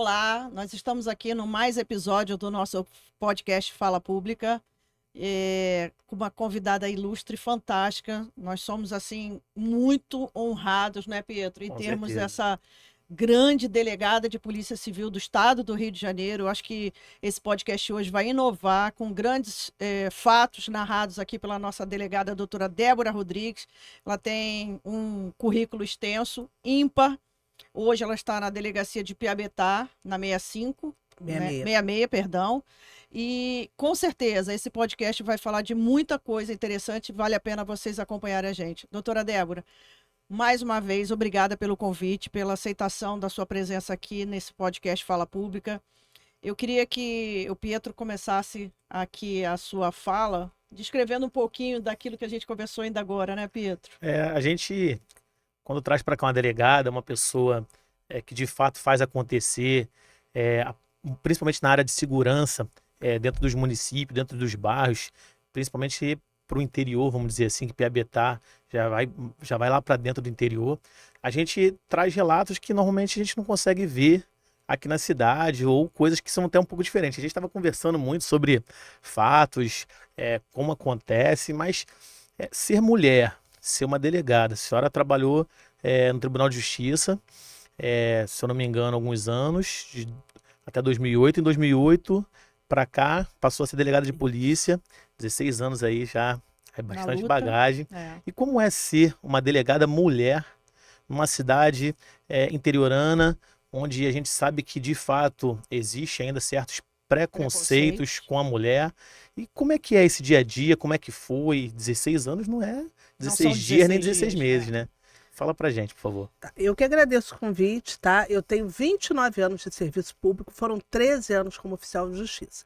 Olá, nós estamos aqui no mais episódio do nosso podcast Fala Pública, com uma convidada ilustre e fantástica. Nós somos, assim, muito honrados, né, Pietro, em Com termos certeza. essa grande delegada de Polícia Civil do Estado do Rio de Janeiro. Eu acho que esse podcast hoje vai inovar com grandes fatos narrados aqui pela nossa delegada, a doutora Débora Rodrigues. Ela tem um currículo extenso, ímpar. Hoje ela está na delegacia de Piabetá, na 65, 66. 66, perdão. E com certeza esse podcast vai falar de muita coisa interessante, vale a pena vocês acompanharem a gente. Doutora Débora, mais uma vez, obrigada pelo convite, pela aceitação da sua presença aqui nesse podcast Fala Pública. Eu queria que o Pietro começasse aqui a sua fala, descrevendo um pouquinho daquilo que a gente conversou ainda agora, né, Pietro? A gente, quando traz para cá uma delegada, uma pessoa que de fato faz acontecer, principalmente na área de segurança, dentro dos municípios, dentro dos bairros, principalmente para o interior, vamos dizer assim, que Piabetá já vai lá para dentro do interior, a gente traz relatos que normalmente a gente não consegue ver aqui na cidade, ou coisas que são até um pouco diferentes. A gente estava conversando muito sobre fatos, como acontece, mas ser mulher, ser uma delegada. A senhora trabalhou no Tribunal de Justiça, se eu não me engano, alguns anos, até 2008. Em 2008, para cá, passou a ser delegada de polícia, 16 anos aí já, é bastante bagagem. E como é ser uma delegada mulher numa cidade interiorana, onde a gente sabe que, de fato, existe ainda certos preconceitos com a mulher. E como é que é esse dia a dia? Como é que foi? 16 anos não é 16 dias nem 16 meses, né? Fala pra gente, por favor. Tá, eu que agradeço o convite, tá? Eu tenho 29 anos de serviço público, foram 13 anos como oficial de justiça.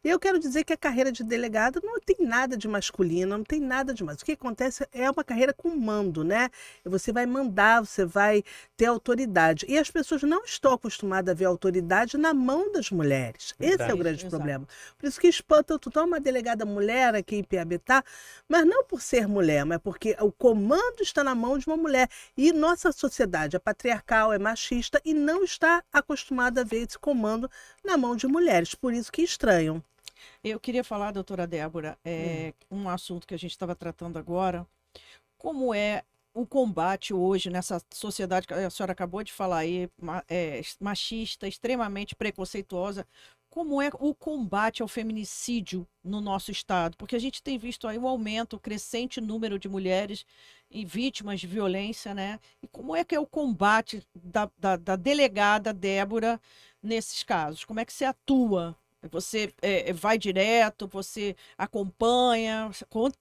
E eu quero dizer que a carreira de delegado não tem nada de masculina, não tem nada de mais. O que acontece é uma carreira com mando, né? Você vai mandar, você vai ter autoridade. E as pessoas não estão acostumadas a ver autoridade na mão das mulheres. Esse é o grande problema. Por isso que espanta tu uma delegada mulher aqui em Piabetá, mas não por ser mulher, mas porque o comando está na mão de uma mulher. E nossa sociedade é patriarcal, é machista e não está acostumada a ver esse comando na mão de mulheres. Por isso que estranham. Eu queria falar, doutora Débora, um assunto que a gente estava tratando agora, como é o combate hoje nessa sociedade que a senhora acabou de falar aí, machista, extremamente preconceituosa, como é o combate ao feminicídio no nosso estado? Porque a gente tem visto aí um aumento, um crescente número de mulheres e vítimas de violência, né? E como é que é o combate da delegada Débora nesses casos? Como é que você atua? Você vai direto, você acompanha,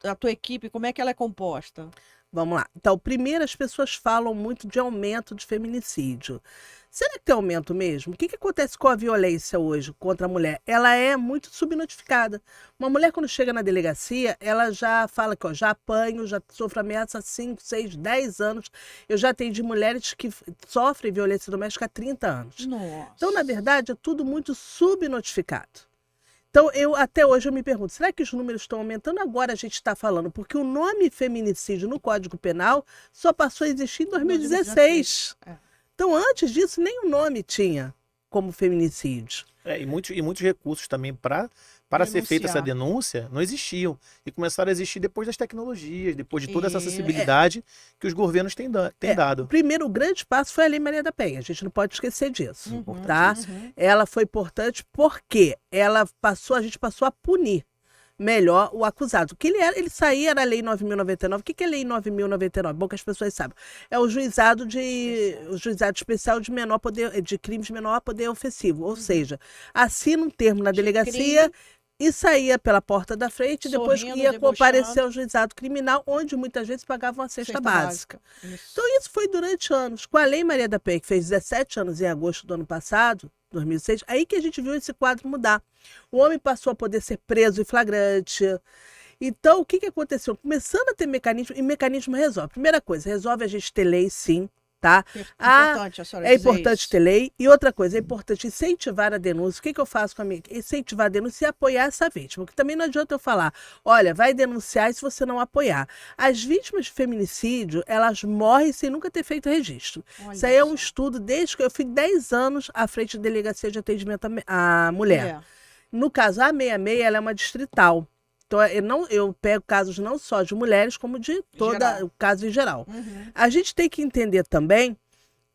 a tua equipe, como é que ela é composta? Vamos lá. Então, primeiro as pessoas falam muito de aumento de feminicídio. Será que tem aumento mesmo? O que acontece com a violência hoje contra a mulher? Ela é muito subnotificada. Uma mulher, quando chega na delegacia, ela já fala que já apanho, já sofro ameaça há 5, 6, 10 anos. Eu já atendi mulheres que sofrem violência doméstica há 30 anos. Nossa. Então, na verdade, é tudo muito subnotificado. Então, até hoje eu me pergunto, será que os números estão aumentando? Agora a gente está falando, porque o nome feminicídio no Código Penal só passou a existir em 2016. Então, antes disso, nem o nome tinha como feminicídio. E muitos recursos também para ser feita essa denúncia não existiam. E começaram a existir depois das tecnologias, depois de toda essa acessibilidade que os governos têm dado. Primeiro, o grande passo foi a Lei Maria da Penha. A gente não pode esquecer disso. Tá? Ela foi importante porque a gente passou a punir melhor o acusado. Que ele saía da Lei 9.099. O que é Lei 9.099? Bom que as pessoas sabem. É o juizado especial de menor poder, de crimes de menor poder ofensivo. Ou seja, assina um termo na delegacia e saía pela porta da frente, e depois ia comparecer ao juizado criminal, onde muitas vezes pagavam a cesta básica. Então isso foi durante anos. Com a Lei Maria da Penha, que fez 17 anos em agosto do ano passado, 2006, aí que a gente viu esse quadro mudar. O homem passou a poder ser preso em flagrante. Então, o que aconteceu? Começando a ter mecanismo, e mecanismo resolve. Primeira coisa, resolve a gente ter lei, sim, tá? Importante a senhora É dizer importante isso. ter lei. E outra coisa, é importante incentivar a denúncia. O que eu faço com a minha? Incentivar a denúncia e apoiar essa vítima. Porque também não adianta eu falar, olha, vai denunciar se você não apoiar. As vítimas de feminicídio, elas morrem sem nunca ter feito registro. Olha Isso aí é um só. estudo desde que eu fui 10 anos à frente da delegacia de atendimento à mulher. No caso, a 66, ela é uma distrital. Então, eu pego casos não só de mulheres, como de todo o caso em geral. Uhum. A gente tem que entender também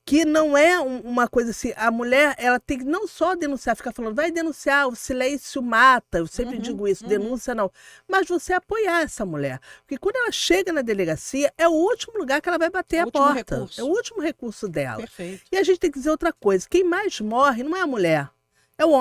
que não é uma coisa assim, a mulher, ela tem que não só denunciar, ficar falando, vai denunciar, o silêncio mata, eu sempre digo isso, denúncia não, mas você apoiar essa mulher, porque quando ela chega na delegacia, é o último lugar que ela vai bater a porta, recurso. é o último recurso dela. Perfeito. E a gente tem que dizer outra coisa, quem mais morre não é a mulher, é o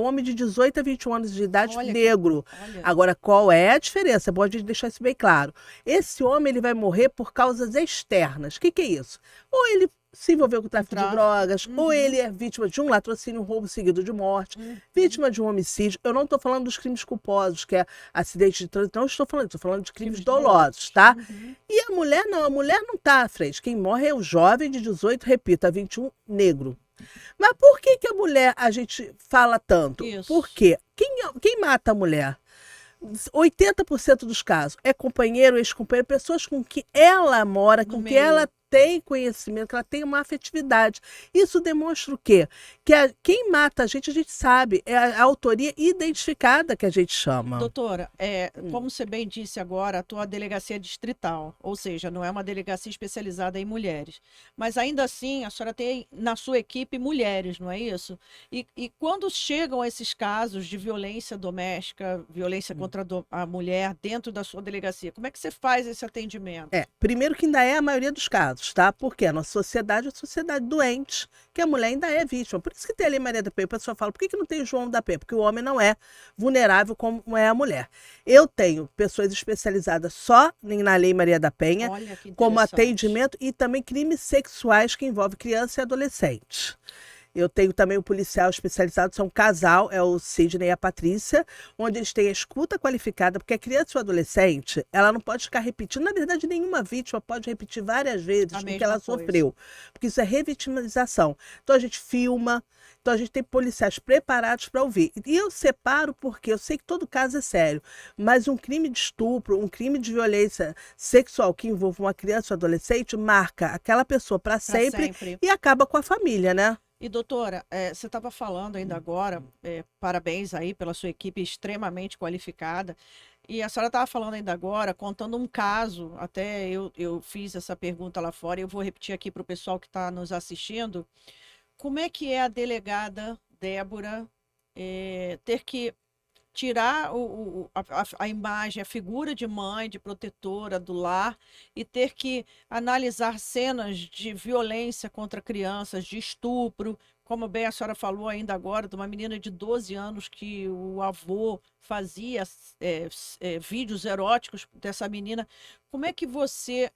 homem de 18 a 21 anos de idade, negro. Agora, qual é a diferença? É bom a gente deixar isso bem claro. Esse homem, ele vai morrer por causas externas. O que é isso? Ou ele se envolveu com o tráfico de drogas, ou ele é vítima de um latrocínio, um roubo seguido de morte, vítima de um homicídio. Eu não estou falando dos crimes culposos, que é acidente de trânsito, não estou falando de crimes dolosos, tá? E a mulher não está à frente. Quem morre é o jovem de 18, repito, a 21, negro. Mas por que a mulher a gente fala tanto? Isso. Porque quem mata a mulher? 80% dos casos é companheiro, ex-companheiro, pessoas com que ela mora, com que ela tem conhecimento, que ela tem uma afetividade. Isso demonstra o quê? Que quem mata a gente sabe, é a autoria identificada que a gente chama. Doutora, como você bem disse agora, a tua delegacia é distrital, ou seja, não é uma delegacia especializada em mulheres. Mas ainda assim, a senhora tem na sua equipe mulheres, não é isso? E quando chegam esses casos de violência doméstica, violência contra a mulher dentro da sua delegacia, como é que você faz esse atendimento? Primeiro que ainda é a maioria dos casos, tá? Porque a nossa sociedade é uma sociedade doente, que a mulher ainda é vítima. Por isso que tem a Lei Maria da Penha. O pessoal fala, por que não tem o João da Penha? Porque o homem não é vulnerável como é a mulher. Eu tenho pessoas especializadas só na Lei Maria da Penha, como atendimento e também crimes sexuais que envolvem criança e adolescente. Eu tenho também o policial especializado, são um casal, é o Sidney e a Patrícia, onde eles têm a escuta qualificada, porque a criança ou adolescente, ela não pode ficar repetindo. Na verdade, nenhuma vítima pode repetir várias vezes o que ela sofreu, porque isso é revitimização. Então, a gente filma, então a gente tem policiais preparados para ouvir. E eu separo porque eu sei que todo caso é sério, mas um crime de estupro, um crime de violência sexual que envolve uma criança ou adolescente, marca aquela pessoa para sempre e acaba com a família, né? E doutora, você estava falando ainda agora, parabéns aí pela sua equipe extremamente qualificada, e a senhora estava falando ainda agora, contando um caso, até eu fiz essa pergunta lá fora, e eu vou repetir aqui para o pessoal que está nos assistindo, como é que é a delegada Débora ter que tirar a imagem, a figura de mãe, de protetora do lar e ter que analisar cenas de violência contra crianças, de estupro, como bem a senhora falou ainda agora, de uma menina de 12 anos que o avô fazia vídeos eróticos dessa menina. Como é que você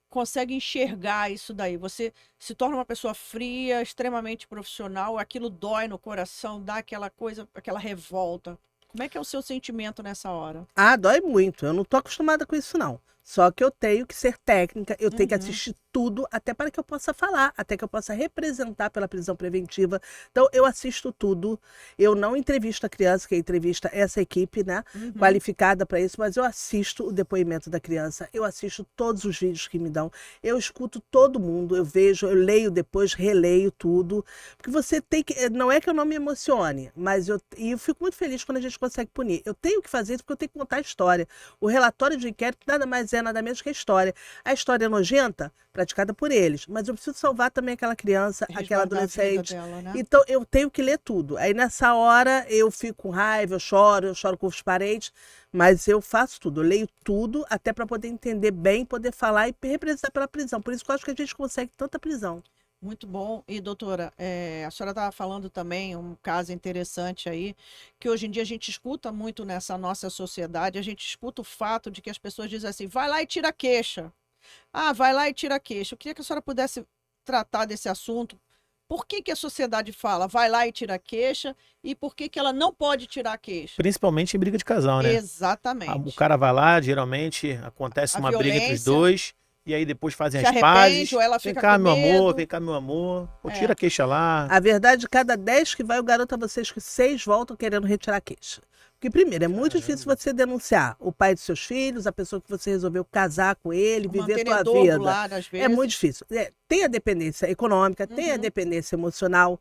consegue enxergar isso daí? Você se torna uma pessoa fria, extremamente profissional, aquilo dói no coração, dá aquela coisa, aquela revolta. Como é que é o seu sentimento nessa hora? Dói muito. Eu não tô acostumada com isso, não. Só que eu tenho que ser técnica, eu tenho que assistir tudo, até para que eu possa falar, até que eu possa representar pela prisão preventiva. Então, eu assisto tudo. Eu não entrevisto a criança, quem entrevista é essa equipe, né? Qualificada para isso, mas eu assisto o depoimento da criança, eu assisto todos os vídeos que me dão, eu escuto todo mundo, eu vejo, eu leio depois, releio tudo. Porque você tem que. Não é que eu não me emocione, mas eu fico muito feliz quando a gente consegue punir. Eu tenho que fazer isso porque eu tenho que contar a história. O relatório de inquérito nada mais é, nada menos que a história. A história é nojenta, praticada por eles, mas eu preciso salvar também aquela criança, aquela adolescente. Dela, né? Então eu tenho que ler tudo. Aí nessa hora eu fico com raiva, eu choro com os parentes, mas eu faço tudo, eu leio tudo até para poder entender bem, poder falar e representar pela prisão. Por isso que eu acho que a gente consegue tanta prisão. Muito bom. E, doutora, a senhora estava falando também um caso interessante aí, que hoje em dia a gente escuta muito nessa nossa sociedade, a gente escuta o fato de que as pessoas dizem assim, vai lá e tira a queixa. Vai lá e tira a queixa. Eu queria que a senhora pudesse tratar desse assunto. Por que a sociedade fala, vai lá e tira a queixa, e por que ela não pode tirar a queixa? Principalmente em briga de casal, né? Exatamente. O cara vai lá, geralmente acontece uma briga entre os dois, e aí depois fazem Se as arrepende pazes. ou ela Vem fica cá, com meu amor, medo. vem cá, meu amor. Pô, É. tira a queixa lá. A verdade, de cada 10 que vai, eu garanto a vocês que 6 voltam querendo retirar a queixa. Porque, primeiro, é muito difícil você denunciar o pai dos seus filhos, a pessoa que você resolveu casar com ele, O viver tua mantenedor do vida. lar, às vezes. É muito difícil. Tem a dependência econômica, tem a Uhum. dependência emocional.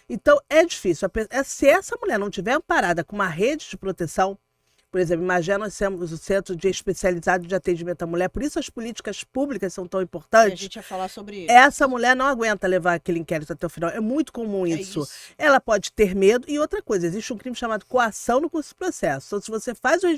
Então, é difícil. Se essa mulher não tiver amparada com uma rede de proteção, por exemplo, imagina, nós temos o Centro de Especializado de Atendimento à Mulher, por isso as políticas públicas são tão E a importantes. gente ia falar sobre isso. Essa mulher não aguenta levar aquele inquérito até o final. É muito comum É isso. isso. Ela pode ter medo. E outra coisa, existe um crime chamado coação no curso de processo. Então, se você faz o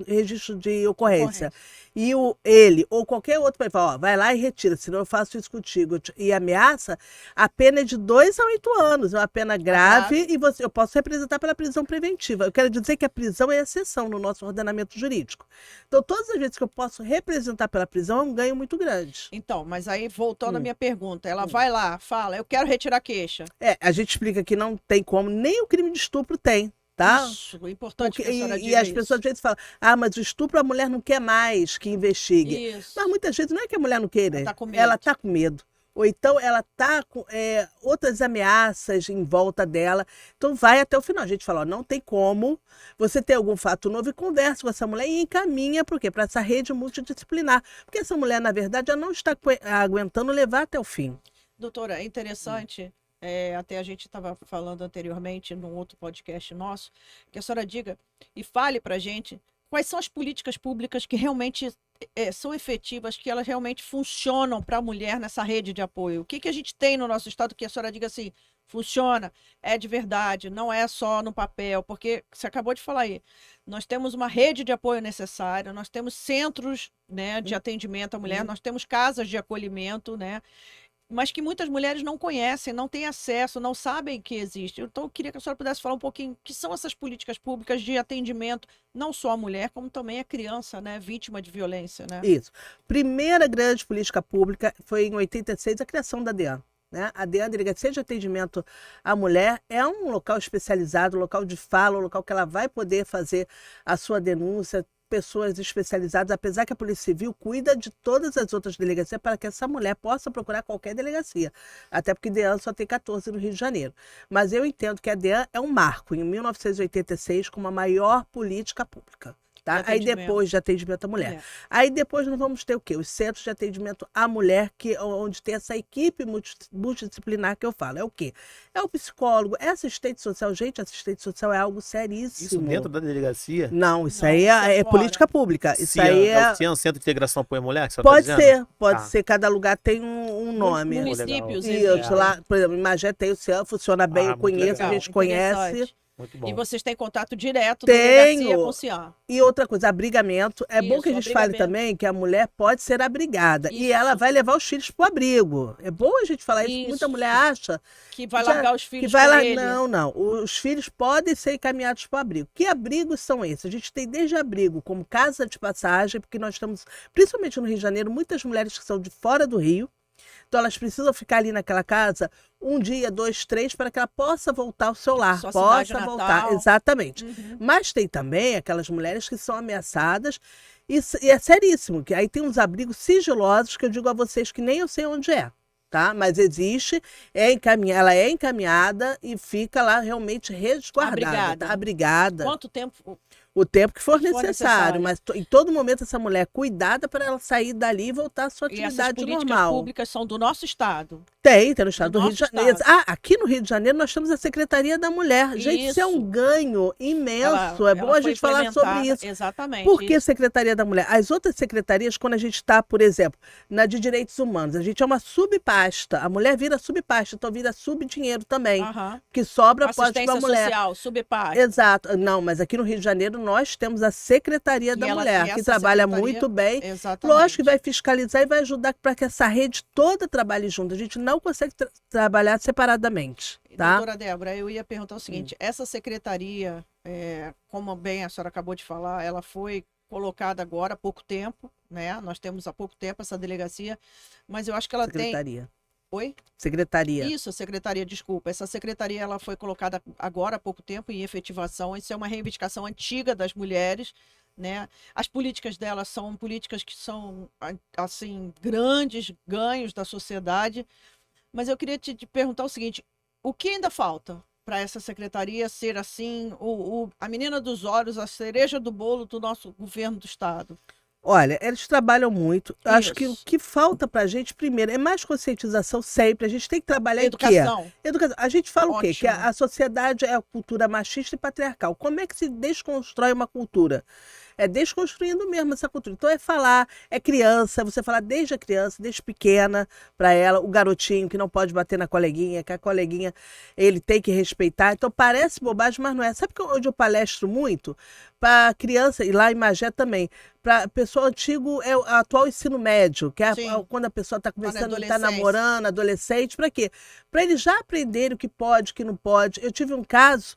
registro de ocorrência e ele ou qualquer outro vai falar, ó, vai lá e retira, senão eu faço isso contigo, e ameaça, a pena é de 2 a 8 anos. É uma pena grave e eu posso representar pela prisão preventiva. Eu quero dizer que a prisão é exceção no nosso ordenamento jurídico. Então, todas as vezes que eu posso representar pela prisão, é um ganho muito grande. Então, mas aí, voltando à minha pergunta, ela vai lá, fala, eu quero retirar a queixa. A gente explica que não tem como, nem o crime de estupro tem, tá? Isso, é importante Porque, que a senhora e diga as isso. pessoas às vezes falam, mas o estupro a mulher não quer mais que investigue. Isso. Mas muitas vezes não é que a mulher não queira, Ela tá com medo. ela tá com medo. Ou então ela tá com outras ameaças em volta dela. Então vai até o final. A gente fala, ó, não tem como você ter algum fato novo e conversa com essa mulher e encaminha, por quê? Para essa rede multidisciplinar. Porque essa mulher, na verdade, ela não está aguentando levar até o fim. Doutora, é interessante, até a gente estava falando anteriormente num outro podcast nosso, que a senhora diga e fale para a gente quais são as políticas públicas que realmente são efetivas, que elas realmente funcionam para a mulher nessa rede de apoio. O que, que a gente tem no nosso estado que a senhora diga assim, funciona, é de verdade, não é só no papel, porque você acabou de falar aí, nós temos uma rede de apoio necessária, nós temos centros, né, de atendimento à mulher, nós temos casas de acolhimento, né, mas que muitas mulheres não conhecem, não têm acesso, não sabem que existe. Então, eu queria que a senhora pudesse falar um pouquinho que são essas políticas públicas de atendimento, não só à mulher, como também à criança, né, vítima de violência, né? Isso. Primeira grande política pública foi em 86 a criação da DEAN. Né? A DEAN, Delegacia de Atendimento à Mulher, é um local especializado, um local de fala, um local que ela vai poder fazer a sua denúncia, pessoas especializadas, apesar que a Polícia Civil cuida de todas as outras delegacias para que essa mulher possa procurar qualquer delegacia. Até porque DEAN só tem 14 no Rio de Janeiro. Mas eu entendo que a DEAN é um marco em 1986 como a maior política pública. Tá? Aí depois de atendimento à mulher. Aí depois nós vamos ter o quê? Os centros de atendimento à mulher, onde tem essa equipe multidisciplinar que eu falo. É o quê? É o psicólogo, é assistente social. Gente, assistente social é algo seríssimo. Isso dentro da delegacia? Não, isso aí é política pública. Isso aí é o CIAN, Centro de Integração Apoio à Mulher? Que você pode tá ser, pode ser. Cada lugar tem um nome. Municípios, isso, lá, por exemplo, em Magé tem o CIAN, funciona bem, eu conheço, a gente conhece. Muito bom. E vocês têm contato direto da delegacia com o CIAN. E outra coisa, abrigamento. É bom que a gente fale também que a mulher pode ser abrigada. Isso. E ela vai levar os filhos para o abrigo. É bom a gente falar isso. Muita mulher acha que vai largar os filhos ele. Não. Os filhos podem ser encaminhados para o abrigo. Que abrigos são esses? A gente tem desde abrigo como casa de passagem, porque nós estamos, principalmente no Rio de Janeiro, muitas mulheres que são de fora do Rio. Então, elas precisam ficar ali naquela casa 1 dia, 2, 3, para que ela possa voltar ao seu lar. Possa voltar. Exatamente. Mas tem também aquelas mulheres que são ameaçadas e é seríssimo. Que aí tem uns abrigos sigilosos que eu digo a vocês que nem eu sei onde é. Tá? Mas existe, ela é encaminhada e fica lá realmente resguardada. Abrigada. Quanto tempo? O tempo que for necessário, mas em todo momento essa mulher é cuidada para ela sair dali e voltar à sua atividade normal. E essas políticas públicas são do nosso estado? Tem no estado do Rio de Janeiro. Aqui no Rio de Janeiro nós temos a Secretaria da Mulher. Gente, isso é um ganho imenso. É bom a gente falar sobre isso. Exatamente. Por que Secretaria da Mulher? As outras secretarias, quando a gente está, por exemplo, na de Direitos Humanos, a gente é uma subpasta. A mulher vira subpasta, então vira subdinheiro também. Que sobra pode para a mulher. Social, subpasta. Exato. Não, mas aqui no Rio de Janeiro nós temos a Secretaria da Mulher, que trabalha muito bem. Exatamente. Lógico que vai fiscalizar e vai ajudar para que essa rede toda trabalhe junto. A gente não consegue trabalhar separadamente. Tá? Doutora Débora, eu ia perguntar o seguinte, essa secretaria, como bem a senhora acabou de falar, ela foi colocada agora há pouco tempo, né? Nós temos há pouco tempo essa delegacia, mas eu acho que ela Secretaria. Oi? Secretaria. Isso, secretaria, desculpa. Essa secretaria ela foi colocada agora há pouco tempo em efetivação. Isso é uma reivindicação antiga das mulheres, né? As políticas dela são políticas que são, assim, grandes ganhos da sociedade. Mas eu queria te perguntar o seguinte: o que ainda falta para essa secretaria ser, assim, a menina dos olhos, a cereja do bolo do nosso governo do estado? Olha, eles trabalham muito. Eu acho que o Isso. que falta pra gente, primeiro, é mais conscientização sempre. A gente tem que trabalhar em quê? Educação. Educação. A gente fala o quê? Que Ótimo. a sociedade é a cultura machista e patriarcal. Como é que se desconstrói uma cultura? É desconstruindo mesmo essa cultura. Então é falar, é criança, você falar desde a criança, desde pequena, para ela, o garotinho que não pode bater na coleguinha, que a coleguinha ele tem que respeitar. Então parece bobagem, mas não é. Sabe onde eu palestro muito? Para criança, e lá em Magé também, para pessoa antigo, é o atual ensino médio, que é Sim. quando a pessoa está Tá na começando, está adolescência. namorando, adolescente, para quê? Para eles já aprenderem o que pode, o que não pode. Eu tive um caso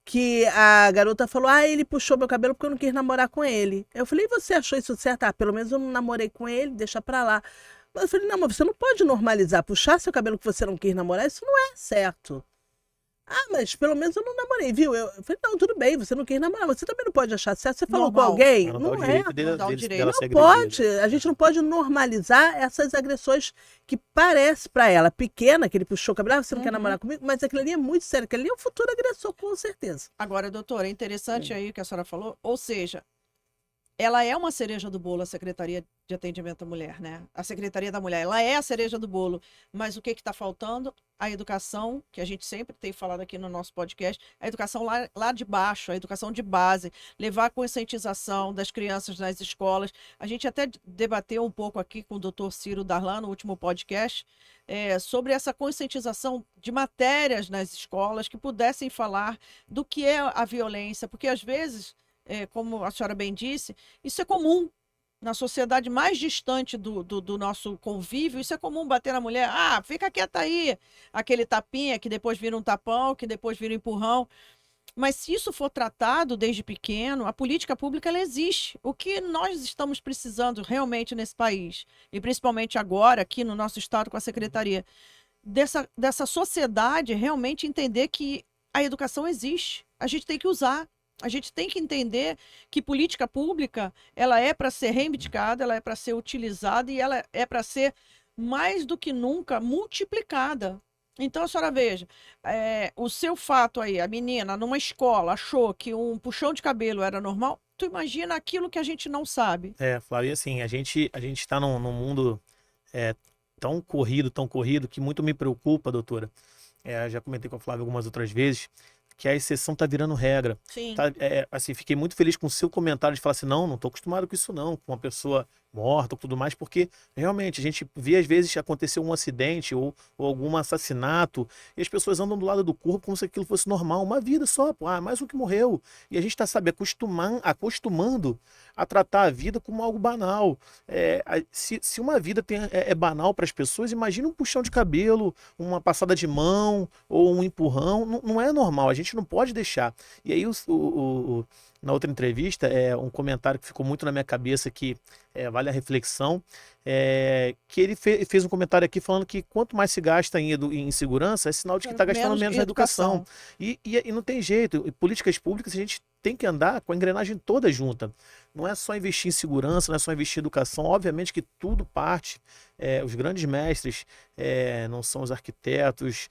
que a garota falou, ele puxou meu cabelo porque eu não quis namorar com ele. Eu falei, e você achou isso certo? Pelo menos eu não namorei com ele, deixa pra lá. Mas eu falei, não, mas você não pode normalizar, puxar seu cabelo que você não quis namorar, isso não é certo. Mas pelo menos eu não namorei, viu? Eu falei, não, tudo bem, você não quis namorar, você também não pode achar certo. Você falou com Normal. alguém? Não dá o Não é. direito Não dá o direito. dela Não ser pode, agredida. a gente não pode normalizar essas agressões que parece pra ela pequena, que ele puxou o cabelo, você não quer namorar comigo, mas aquilo ali é muito sério, aquilo ali é um futuro agressor, com certeza. Agora, doutora, é interessante aí o que a senhora falou, ou seja, ela é uma cereja do bolo, a Secretaria de Atendimento à Mulher, né? A Secretaria da Mulher, ela é a cereja do bolo, mas o que está faltando? A educação, que a gente sempre tem falado aqui no nosso podcast, a educação lá de baixo, a educação de base, levar a conscientização das crianças nas escolas. A gente até debateu um pouco aqui com o doutor Ciro Darlan, no último podcast, sobre essa conscientização de matérias nas escolas que pudessem falar do que é a violência, porque às vezes, como a senhora bem disse, isso é comum. Na sociedade mais distante do nosso convívio, isso é comum, bater na mulher. Fica quieta aí. Aquele tapinha que depois vira um tapão, que depois vira um empurrão. Mas se isso for tratado desde pequeno, a política pública ela existe. O que nós estamos precisando realmente nesse país, e principalmente agora, aqui no nosso estado com a secretaria, dessa sociedade realmente entender que a educação existe. A gente tem que usar. A gente tem que entender que política pública ela é para ser reivindicada, ela é para ser utilizada e ela é para ser mais do que nunca multiplicada. Então, a senhora veja, o seu fato aí, a menina numa escola achou que um puxão de cabelo era normal, tu imagina aquilo que a gente não sabe. Flávio, e assim, a gente está num mundo tão corrido, que muito me preocupa, doutora. Já comentei com a Flávia algumas outras vezes, que a exceção tá virando regra. Sim. Tá, assim, fiquei muito feliz com o seu comentário de falar assim, não tô acostumado com isso não, com uma pessoa morta, tudo mais, porque realmente a gente vê às vezes acontecer um acidente ou algum assassinato e as pessoas andam do lado do corpo como se aquilo fosse normal, uma vida só, mais um que morreu. E a gente tá, sabe, acostumando a tratar a vida como algo banal. Se uma vida é banal para as pessoas, imagina um puxão de cabelo, uma passada de mão ou um empurrão, não é normal, a gente não pode deixar. E aí na outra entrevista, um comentário que ficou muito na minha cabeça que vale a reflexão, que ele fez um comentário aqui falando que quanto mais se gasta em segurança, é sinal de que está gastando menos na educação. E não tem jeito, políticas públicas a gente tem que andar com a engrenagem toda junta. Não é só investir em segurança, não é só investir em educação. Obviamente que tudo parte, os grandes mestres não são os arquitetos,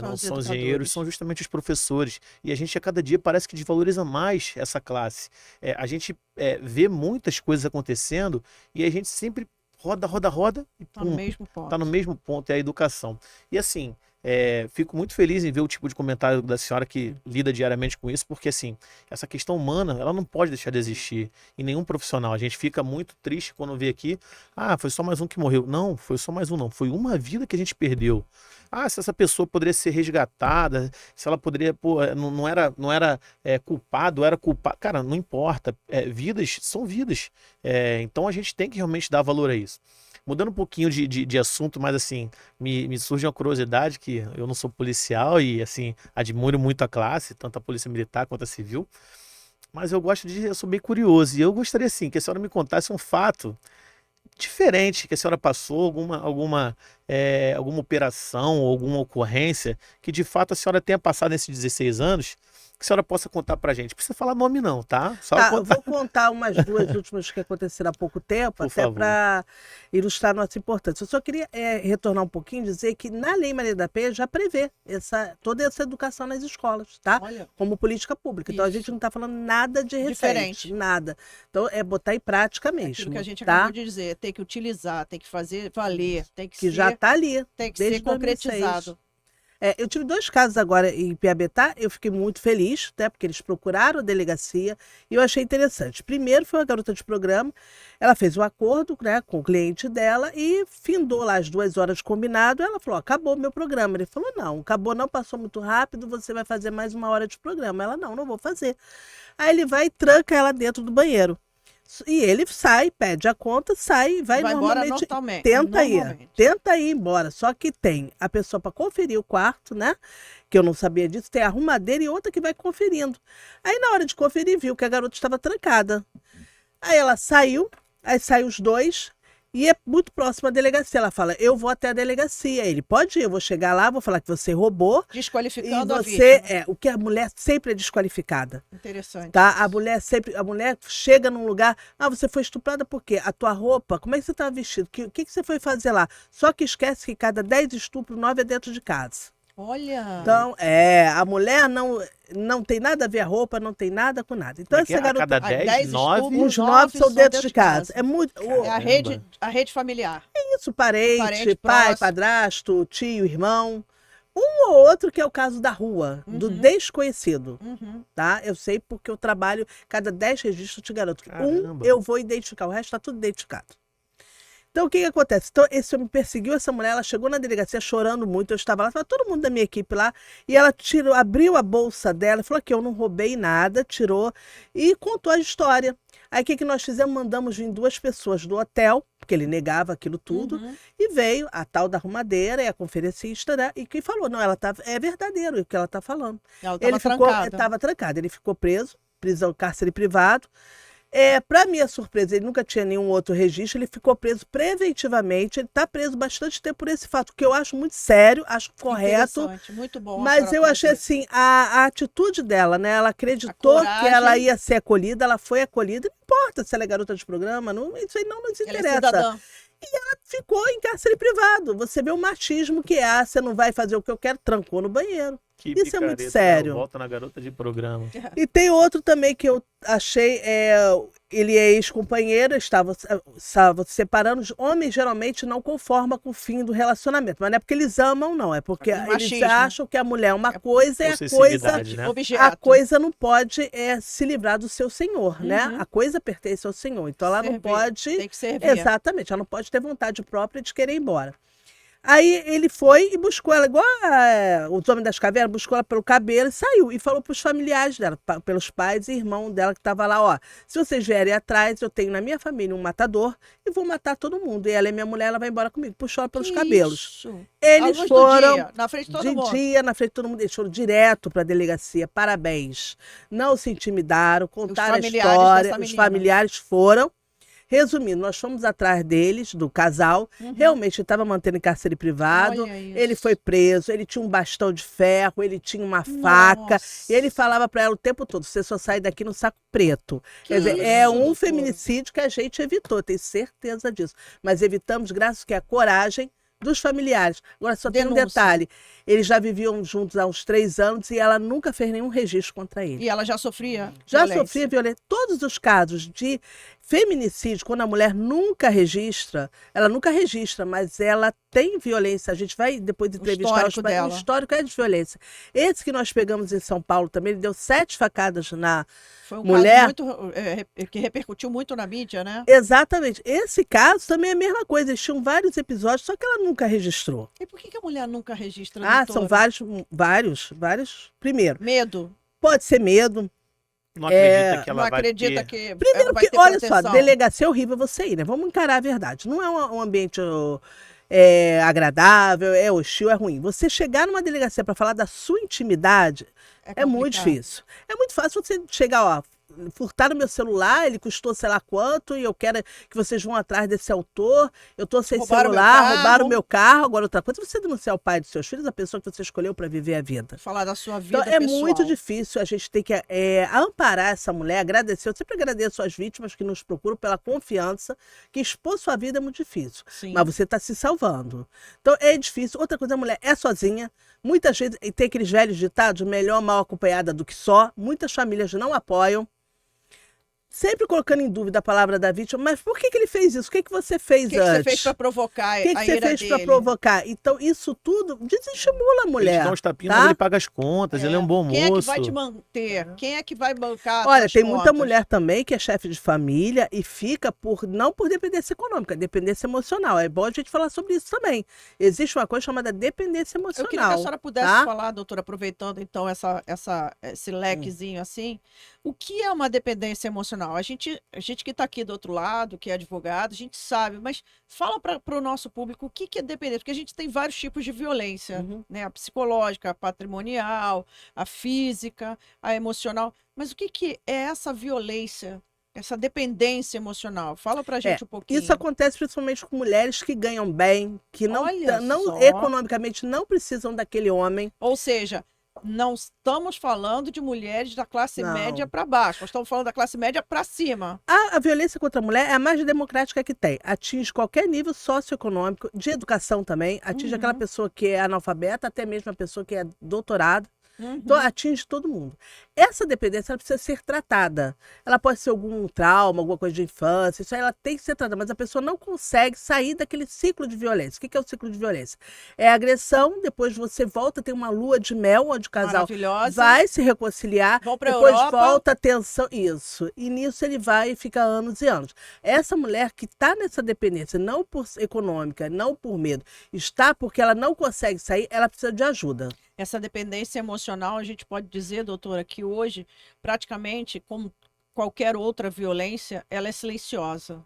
não são os engenheiros, são justamente os professores. E a gente a cada dia parece que desvaloriza mais essa classe. A gente vê muitas coisas acontecendo e a gente sempre roda e tá no mesmo ponto. Tá no mesmo ponto, é a educação. E assim, fico muito feliz em ver o tipo de comentário da senhora que lida diariamente com isso, porque assim, essa questão humana, ela não pode deixar de existir em nenhum profissional. A gente fica muito triste quando vê aqui, foi só mais um que morreu. Não, foi só mais um não, foi uma vida que a gente perdeu. Se essa pessoa poderia ser resgatada, se ela poderia, não era culpado, era culpado. Cara, não importa, vidas são vidas. Então a gente tem que realmente dar valor a isso. Mudando um pouquinho de assunto, mas assim, me surge uma curiosidade que eu não sou policial e assim, admiro muito a classe, tanto a polícia militar quanto a civil, mas eu sou bem curioso e eu gostaria assim, que a senhora me contasse um fato diferente que a senhora passou, alguma operação ou alguma ocorrência que de fato a senhora tenha passado nesses 16 anos que a senhora possa contar pra gente. Não precisa falar nome não, tá? Só Tá, eu contar. vou contar umas duas últimas que aconteceram há pouco tempo, Por até favor. para ilustrar a nossa importância. Eu só queria retornar um pouquinho e dizer que na Lei Maria da Penha já prevê toda essa educação nas escolas, tá? Olha, Como política pública. Então a gente Isso. não está falando nada de recente, Diferente. nada. Então é botar em prática aquilo mesmo, que a gente tá? acabou de dizer, tem que utilizar, tem que fazer valer, tem que Que ser, já está ali. tem que desde ser concretizado. Eu tive 2 casos agora em Piabetá, eu fiquei muito feliz, até porque eles procuraram a delegacia e eu achei interessante. Primeiro foi uma garota de programa, ela fez um acordo, né, com o cliente dela e findou lá as 2 horas combinado, ela falou, acabou meu programa. Ele falou, não, acabou não, passou muito rápido, você vai fazer mais 1 hora de programa. Ela, não vou fazer. Aí ele vai e tranca ela dentro do banheiro. E ele sai, pede a conta, sai, vai embora normalmente, normalmente. tenta ir embora. Só que tem a pessoa para conferir o quarto, né? Que eu não sabia disso, tem a arrumadeira e outra que vai conferindo. Aí na hora de conferir, viu que a garota estava trancada. Aí ela saiu, aí saiu os 2 e é muito próximo à delegacia. Ela fala, eu vou até a delegacia. Ele, pode ir, eu vou chegar lá, vou falar que você roubou. E Desqualificando a você, vítima. o que a mulher sempre é desqualificada. Interessante. Tá? A mulher chega num lugar, você foi estuprada por quê? A tua roupa, como é que você estava vestido? O que você foi fazer lá? Só que esquece que cada 10 estupros, 9 é dentro de casa. Olha. Então, a mulher não tem nada a ver a roupa, não tem nada com nada. Então, Porque essa a garota, cada 10, 9... estupros, os 9 são dentro de casa. É muito. É a rede familiar. Isso, parente, Parente pai, próximo. padrasto, tio, irmão. Um ou outro que é o caso da rua, do Uhum. desconhecido. Uhum. Tá? Eu sei porque eu trabalho, cada 10 registros eu te garanto que Caramba. eu vou identificar, o resto está tudo identificado. Então, o que acontece? Então, esse homem perseguiu essa mulher, ela chegou na delegacia chorando muito, eu estava lá, estava todo mundo da minha equipe lá, e ela abriu a bolsa dela, falou que eu não roubei nada, tirou, e contou a história. Aí, o que nós fizemos? Mandamos vir 2 pessoas do hotel, porque ele negava aquilo tudo, Uhum. e veio a tal da arrumadeira e a conferencista, né, e que falou, não, é verdadeiro o que ela está falando. Ela Ele estava ficou, trancada. estava trancado, ele ficou preso, prisão, cárcere privado. Para minha surpresa, ele nunca tinha nenhum outro registro, ele ficou preso preventivamente, ele está preso bastante tempo por esse fato, que eu acho muito sério, acho correto, Interessante, muito bom. a mas senhora eu achei trazer. assim, a atitude dela, né? Ela acreditou coragem. que ela ia ser acolhida, ela foi acolhida, não importa se ela é garota de programa, isso aí não nos Ela é interessa. cidadã. Ficou em cárcere privado, você vê o machismo que é, você não vai fazer o que eu quero, trancou no banheiro. Que Isso é muito picareta, sério. Volta na garota de programa. E tem outro também que eu achei, ele é ex-companheiro, estava se separando. Os homens geralmente não conformam com o fim do relacionamento, mas não é porque eles amam, não, é porque É eles machismo. acham que a mulher é uma coisa e a coisa, Possessividade, né? Objeto. a coisa não pode se livrar do seu senhor, né? Uhum. A coisa pertence ao senhor, então ela não Servir. pode... Tem que servir. Exatamente, ela não pode ter vontade própria de querer ir embora. Aí ele foi e buscou ela, igual os homens das cavernas, buscou ela pelo cabelo e saiu. E falou para os familiares dela, pelos pais e irmão dela que estava lá, ó, se vocês vierem atrás, eu tenho na minha família um matador e vou matar todo mundo. E ela é minha mulher, ela vai embora comigo. Puxou ela pelos Que cabelos. Isso. À Eles luz do foram dia, na frente de todo de mundo. dia, na frente de todo mundo, eles foram direto para a delegacia. Parabéns. Não se intimidaram, contaram a familiares história. dessa Os menina. familiares foram. Resumindo, nós fomos atrás deles, do casal. Uhum. Realmente, ele estava mantendo em cárcere privado. Olha isso. Ele foi preso, ele tinha um bastão de ferro, ele tinha uma faca. Nossa. E ele falava para ela o tempo todo: você só sai daqui no saco preto. Que Quer dizer, isso, é um doutora. feminicídio que a gente evitou, tenho certeza disso. Mas evitamos graças à coragem dos familiares. Agora, só tem um Denúncia. detalhe: eles já viviam juntos há uns 3 anos e ela nunca fez nenhum registro contra ele. E ela já sofria Já violência. sofria violência. Todos os casos de feminicídio, quando a mulher nunca registra, ela nunca registra, mas ela tem violência. A gente vai depois entrevistar histórico dela. O histórico é de violência. Esse que nós pegamos em São Paulo também, ele deu 7 facadas na Foi um mulher. caso muito, que repercutiu muito na mídia, né? Exatamente. Esse caso também é a mesma coisa. Eles tinham vários episódios, só que ela nunca registrou. E por que a mulher nunca registra, São doutora? vários. Primeiro, Medo. pode ser medo. Não acredita que ela Não vai acredita ter... que Primeiro vai que, ter olha só, proteção. delegacia é horrível você ir, né? Vamos encarar a verdade. Não é um ambiente agradável, é hostil, é ruim. Você chegar numa delegacia para falar da sua intimidade é muito complicado. difícil. É muito fácil você chegar, ó, furtaram meu celular, ele custou sei lá quanto, e eu quero que vocês vão atrás desse autor, eu tô sem Roubaram meu celular, carro. roubaram meu carro. Agora, outra coisa, você denunciar o pai dos seus filhos, a pessoa que você escolheu para viver a vida. Falar da sua vida Então, é pessoal. muito difícil, a gente tem que amparar essa mulher, agradecer. Eu sempre agradeço às vítimas que nos procuram pela confiança, que expor sua vida é muito difícil. Sim. Mas você está se salvando. Então, é difícil. Outra coisa, a mulher é sozinha. Muitas vezes, e tem aqueles velhos ditados, melhor mal acompanhada do que só. Muitas famílias não apoiam. Sempre colocando em dúvida a palavra da vítima, mas por que ele fez isso? O que você fez O que antes? você fez para provocar O que a você ira fez para dele? provocar? Então, isso tudo desestimula a Ele mulher. te dá uns tapinhas, tá? mas ele paga as contas, ele é um bom moço. Quem é que vai te manter? Quem é que vai bancar Olha, as tem contas? muita mulher também que é chefe de família e fica não por dependência econômica, dependência emocional. É bom a gente falar sobre isso também. Existe uma coisa chamada dependência emocional. Eu queria que a senhora pudesse tá? falar, doutora, aproveitando então esse lequezinho assim, o que é uma dependência emocional? A gente que está aqui do outro lado, que é advogado, a gente sabe, mas fala para o nosso público o que é dependência, porque a gente tem vários tipos de violência, né? A psicológica, a patrimonial, a física, a emocional, mas o que é essa violência? Essa dependência emocional. Fala pra gente um pouquinho. Isso acontece principalmente com mulheres que ganham bem, que não só. economicamente não precisam daquele homem. Ou seja, não estamos falando de mulheres da classe Não. média para baixo, nós estamos falando da classe média para cima. A violência contra a mulher é a mais democrática que tem. Atinge qualquer nível socioeconômico, de educação também. Atinge aquela pessoa que é analfabeta, até mesmo a pessoa que é doutorado. Então, atinge todo mundo. Essa dependência ela precisa ser tratada. Ela pode ser algum trauma, alguma coisa de infância, isso aí ela tem que ser tratada, mas a pessoa não consegue sair daquele ciclo de violência. O que é o ciclo de violência? É agressão, depois você volta, tem uma lua de mel, onde o casal vai se reconciliar, depois volta a tensão, isso. E nisso ele vai e fica anos e anos. Essa mulher que está nessa dependência, não por econômica, não por medo, está porque ela não consegue sair, ela precisa de ajuda. Essa dependência emocional, a gente pode dizer, doutora, que hoje, praticamente, como qualquer outra violência, ela é silenciosa,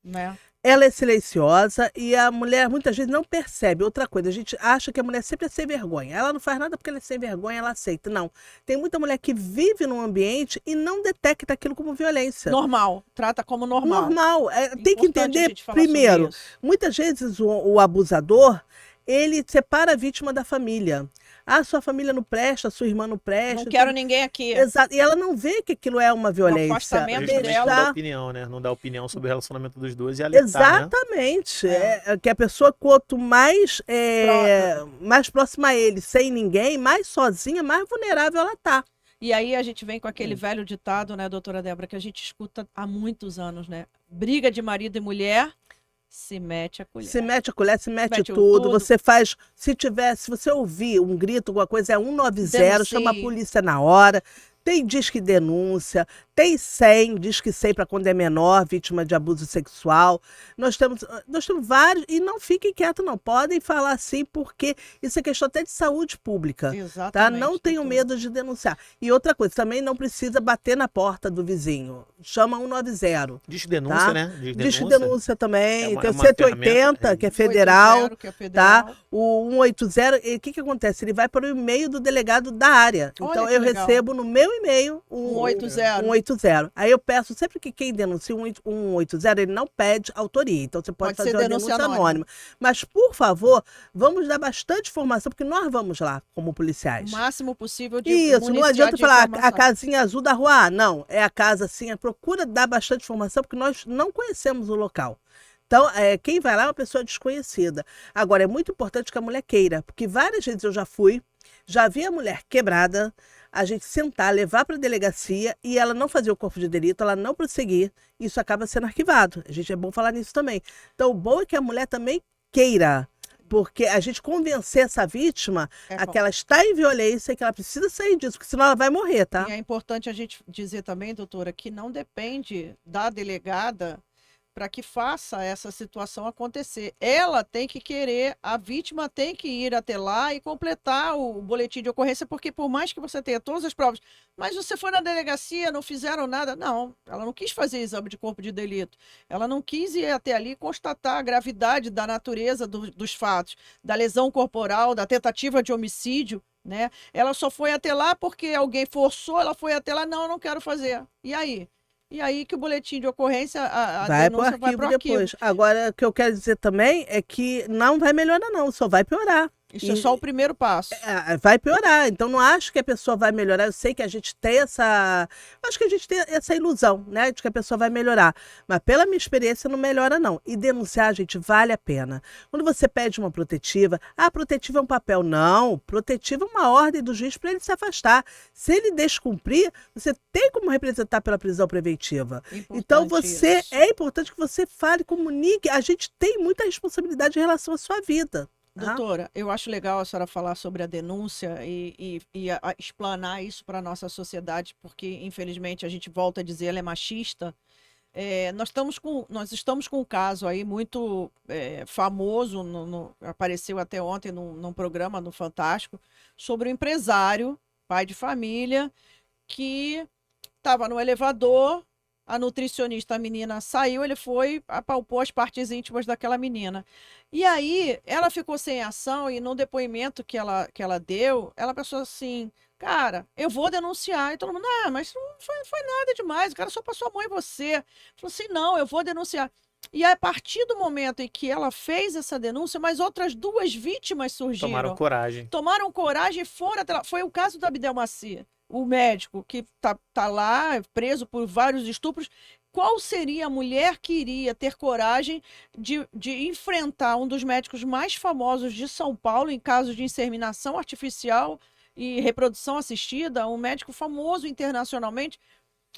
né? Ela é silenciosa e a mulher muitas vezes não percebe. Outra coisa, a gente acha que a mulher sempre é sem vergonha. Ela não faz nada porque ela é sem vergonha, ela aceita. Não. Tem muita mulher que vive num ambiente e não detecta aquilo como violência. Normal, trata como normal. Normal. Tem que entender, primeiro, muitas vezes o abusador, ele separa a vítima da família. Ah, sua família não presta, sua irmã não presta. Não quero ninguém aqui. Exato. E ela não vê que aquilo é uma violência. O afastamento dela. Não dá opinião, né? Não dá opinião sobre o relacionamento dos dois e alertar, exatamente. Né? Que a pessoa, quanto mais, mais próxima a ele, sem ninguém, mais sozinha, mais vulnerável ela tá. E aí a gente vem com aquele velho ditado, né, doutora Débora, que a gente escuta há muitos anos, né? Briga de marido e mulher... Se mete a colher. Se mete a colher, se mete tudo. Você faz. Se você ouvir um grito, alguma coisa, é 190, chama a polícia na hora. Tem disque denúncia, tem 100, disque 100 para quando é menor, vítima de abuso sexual. Nós temos vários, e não fiquem quietos, não. Podem falar assim, porque isso é questão até de saúde pública. Exatamente. Tá? Não tenham medo de denunciar. E outra coisa, também não precisa bater na porta do vizinho. Chama 190. Disque denúncia, tá? né? Disque denúncia também. Tem o 180, que é federal. Que é federal. Tá? O 180, o que acontece? Ele vai para o e-mail do delegado da área. Então, eu recebo no meu e-mail 180. Aí eu peço sempre que quem denuncia 180, ele não pede autoria. Então você pode fazer uma denúncia anônima. Mas, por favor, vamos dar bastante informação, porque nós vamos lá como policiais. O máximo possível de isso, não adianta falar a casinha azul da rua A. Não, é a casa assim. Procura dar bastante informação, porque nós não conhecemos o local. Então, quem vai lá é uma pessoa desconhecida. Agora, é muito importante que a mulher queira, porque várias vezes eu já vi a mulher quebrada, a gente sentar, levar para a delegacia e ela não fazer o corpo de delito, ela não prosseguir, isso acaba sendo arquivado. É bom falar nisso também. Então, o bom é que a mulher também queira, porque a gente convencer essa vítima a que ela está em violência e que ela precisa sair disso, porque senão ela vai morrer, tá? E é importante a gente dizer também, doutora, que não depende da delegada para que faça essa situação acontecer. Ela tem que querer, a vítima tem que ir até lá e completar o boletim de ocorrência, porque por mais que você tenha todas as provas, mas você foi na delegacia, não fizeram nada. Não, ela não quis fazer exame de corpo de delito. Ela não quis ir até ali constatar a gravidade da natureza dos fatos, da lesão corporal, da tentativa de homicídio. né? Ela só foi até lá porque alguém forçou, ela foi até lá, não, eu não quero fazer. E aí? E aí que o boletim de ocorrência, a Vai pro denúncia vai arquivo para o arquivo. depois. Agora, o que eu quero dizer também é que não vai melhorar, não, só vai piorar. Isso é só o primeiro passo. Vai piorar. Então, não acho que a pessoa vai melhorar. Eu sei que a gente tem essa. Acho que a gente tem essa ilusão, né? De que a pessoa vai melhorar. Mas, pela minha experiência, não melhora, não. E denunciar, gente, vale a pena. Quando você pede uma protetiva, protetiva é um papel. Não. Protetiva é uma ordem do juiz para ele se afastar. Se ele descumprir, você tem como representar pela prisão preventiva. Então, é importante que você fale, comunique. A gente tem muita responsabilidade em relação à sua vida. Doutora, eu acho legal a senhora falar sobre a denúncia e explanar isso para a nossa sociedade, porque, infelizmente, a gente volta a dizer, ela é machista. Nós estamos com um caso aí muito famoso, apareceu até ontem num programa no Fantástico, sobre um empresário, pai de família, que estava no elevador, a nutricionista, a menina saiu, ele foi, apalpou as partes íntimas daquela menina. E aí, ela ficou sem ação e no depoimento que ela deu, ela pensou assim, cara, eu vou denunciar. E todo mundo, mas não foi nada demais, o cara só passou a mão em você. Falou assim, não, eu vou denunciar. E a partir do momento em que ela fez essa denúncia, mais outras 2 vítimas surgiram. Tomaram coragem e foram até lá. Foi o caso da Abdel Maci, o médico que tá lá preso por vários estupros. Qual seria a mulher que iria ter coragem de enfrentar um dos médicos mais famosos de São Paulo em casos de inseminação artificial e reprodução assistida, um médico famoso internacionalmente,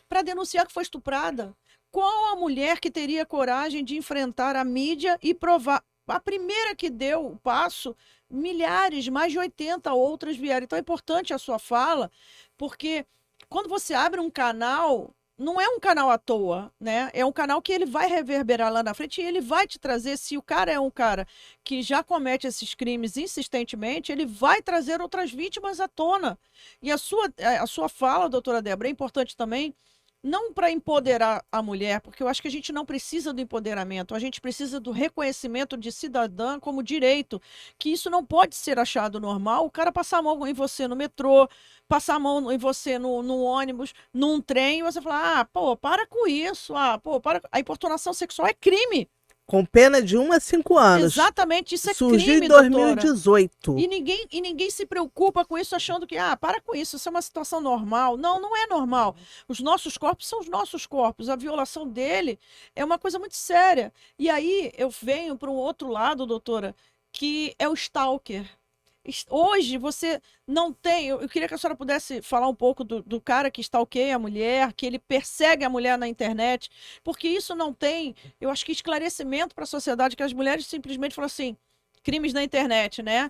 para denunciar que foi estuprada? Qual a mulher que teria coragem de enfrentar a mídia e provar? A primeira que deu o passo, milhares, mais de 80 outras vieram. Então é importante a sua fala, porque quando você abre um canal, não é um canal à toa, né? É um canal que ele vai reverberar lá na frente e ele vai te trazer, se o cara é um cara que já comete esses crimes insistentemente, ele vai trazer outras vítimas à tona. E a sua fala, doutora Débora, é importante também, não para empoderar a mulher, porque eu acho que a gente não precisa do empoderamento, a gente precisa do reconhecimento de cidadã como direito, que isso não pode ser achado normal, o cara passar a mão em você no metrô, passar a mão em você no ônibus, num trem, e você falar, para com isso, a importunação sexual é crime. Com pena de 1 a 5 anos. Exatamente, isso é Surgiu crime, em 2018. doutora. E ninguém se preocupa com isso, achando que, para com isso é uma situação normal. Não, não é normal. Os nossos corpos são os nossos corpos. A violação dele é uma coisa muito séria. E aí eu venho para um outro lado, doutora, que é o stalker. Hoje você não tem. Eu queria que a senhora pudesse falar um pouco do cara que stalkeia a mulher, que ele persegue a mulher na internet, porque isso não tem, eu acho que esclarecimento para a sociedade, que as mulheres simplesmente falam assim. Crimes na internet, né?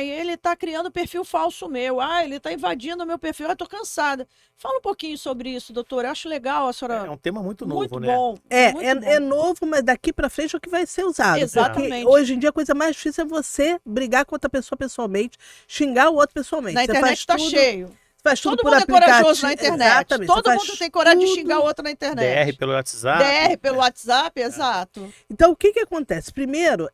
Ele tá criando perfil falso meu. Ele tá invadindo o meu perfil. Eu tô cansada. Fala um pouquinho sobre isso, doutora. Eu acho legal a senhora. É um tema muito novo, muito né? Bom, é novo, mas daqui para frente é o que vai ser usado. Exatamente. Porque hoje em dia a coisa mais difícil é você brigar com outra pessoa pessoalmente, xingar o outro pessoalmente. Na internet tá cheio. Faz tudo todo por mundo aplicativo. É corajoso na internet. Exatamente. Todo mundo tem coragem de xingar o outro na internet. DR pelo WhatsApp. DR pelo WhatsApp, exato. Então, o que acontece? Primeiro,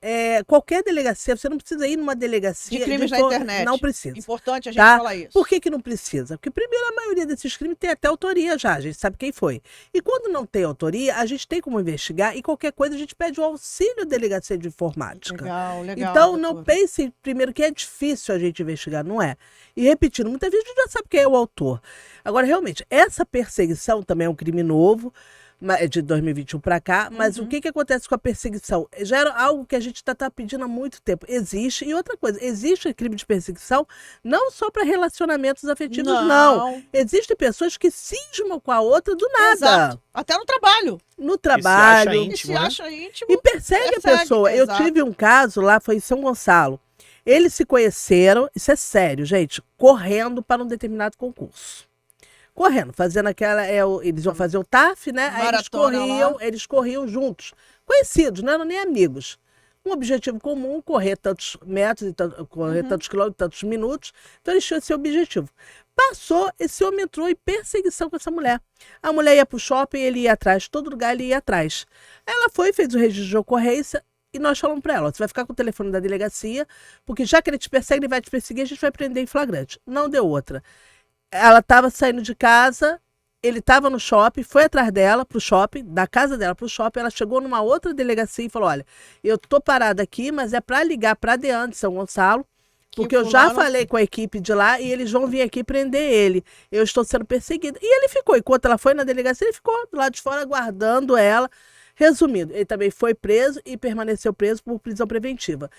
qualquer delegacia, você não precisa ir numa delegacia... De crimes na internet. Não precisa. Importante a gente falar isso. Por que não precisa? Porque, primeiro, a maioria desses crimes tem até autoria já, a gente sabe quem foi. E quando não tem autoria, a gente tem como investigar e qualquer coisa a gente pede o auxílio da delegacia de informática. Legal. Então, não pense, primeiro, que é difícil a gente investigar, não é? E repetindo, muitas vezes a gente já sabe quem é o autor. Agora, realmente, essa perseguição também é um crime novo, de 2021 para cá, mas o que acontece com a perseguição? Já era algo que a gente está pedindo há muito tempo. Existe, e outra coisa, existe crime de perseguição não só para relacionamentos afetivos, não. Existem pessoas que cismam com a outra do nada. Exato. Até no trabalho. No trabalho. Se acha íntimo. E persegue a pessoa. Exato. Eu tive um caso lá, foi em São Gonçalo. Eles se conheceram, isso é sério, gente, correndo para um determinado concurso. Correndo, fazendo aquela... eles iam fazer o TAF, né? Aí eles corriam juntos. Conhecidos, não eram nem amigos. Um objetivo comum, correr tantos metros, correr tantos quilômetros, tantos minutos. Então eles tinham esse objetivo. Passou, esse homem entrou em perseguição com essa mulher. A mulher ia para o shopping, ele ia atrás. Todo lugar ele ia atrás. Ela foi, fez o registro de ocorrência E nós falamos para ela, ó, você vai ficar com o telefone da delegacia, porque já que ele te persegue, ele vai te perseguir, a gente vai prender em flagrante. Não deu outra. Ela estava saindo de casa, ele estava no shopping, foi atrás dela pro shopping, da casa dela pro shopping, ela chegou numa outra delegacia e falou, olha, eu tô parada aqui, mas é para ligar para a DEAN de São Gonçalo, porque eu já falei com a equipe de lá e eles vão vir aqui prender ele. Eu estou sendo perseguida. E ele ficou, enquanto ela foi na delegacia, ele ficou do lado de fora aguardando ela. Resumindo, ele também foi preso e permaneceu preso por prisão preventiva.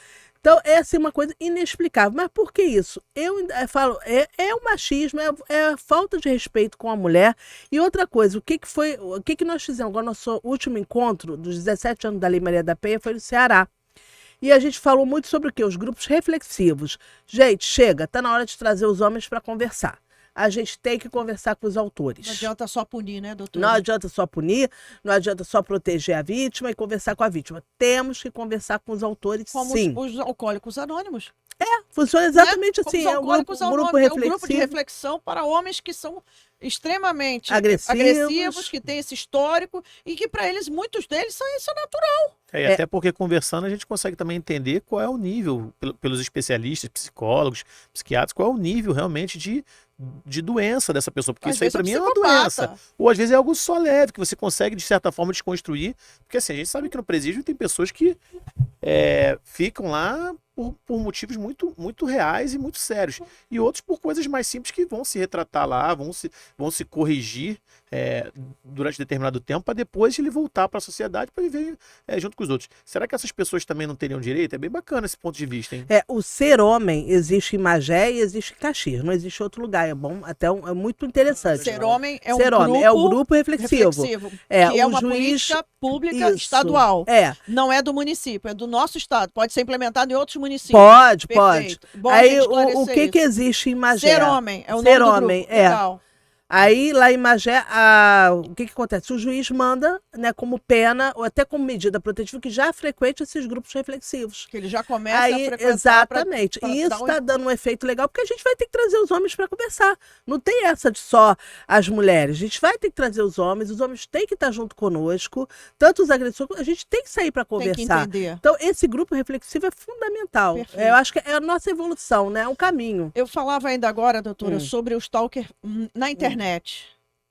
Então, essa é uma coisa inexplicável. Mas por que isso? Eu falo, é o machismo, é a falta de respeito com a mulher. E outra coisa, o que nós fizemos agora, nosso último encontro dos 17 anos da Lei Maria da Penha foi no Ceará. E a gente falou muito sobre o quê? Os grupos reflexivos. Gente, chega, tá na hora de trazer os homens para conversar. A gente tem que conversar com os autores. Não adianta só punir, né, doutora? Não adianta só punir, não adianta só proteger a vítima e conversar com a vítima. Temos que conversar com os autores, como sim. Os alcoólicos anônimos. Funciona exatamente Como assim. os É um alcoólicos grupo anônimos, é um grupo de reflexivo. reflexão para homens que são extremamente Agressivos, que têm esse histórico e que para eles, muitos deles, isso é natural. E até porque conversando a gente consegue também entender qual é o nível, pelos especialistas, psicólogos, psiquiatras, qual é o nível realmente de doença dessa pessoa. Porque Às isso aí vezes pra é mim é uma psicopata. doença. Ou às vezes é algo só leve, que você consegue de certa forma desconstruir. Porque assim, a gente sabe que no presídio tem pessoas que ficam lá por motivos muito, muito reais e muito sérios. E outros por coisas mais simples que vão se retratar lá, vão se corrigir durante determinado tempo para depois ele voltar para a sociedade para viver junto com os outros. Será que essas pessoas também não teriam direito? É bem bacana esse ponto de vista, hein? O ser homem existe em Magé e existe em Caxias, não existe em outro lugar. É bom, até é muito interessante. Ser homem é Ser homem é o grupo reflexivo. que é o uma juiz política pública Isso. estadual. Não é do município, é do nosso estado. Pode ser implementado em outros municípios. Pode. Bom Aí gente o que isso. que existe em Magé? Ser homem é o Ser nome do homem, grupo. Legal. Aí, lá em Magé, o que acontece? O juiz manda, né, como pena, ou até como medida protetiva, que já frequente esses grupos reflexivos. Que ele já começa a frequentar. Exatamente. E isso está dando um efeito legal, porque a gente vai ter que trazer os homens para conversar. Não tem essa de só as mulheres. A gente vai ter que trazer os homens têm que estar junto conosco, tanto os agressores, a gente tem que sair para conversar. Tem que entender. Então, esse grupo reflexivo é fundamental. Eu acho que é a nossa evolução, né? É um caminho. Eu falava ainda agora, doutora, sobre o stalker na internet.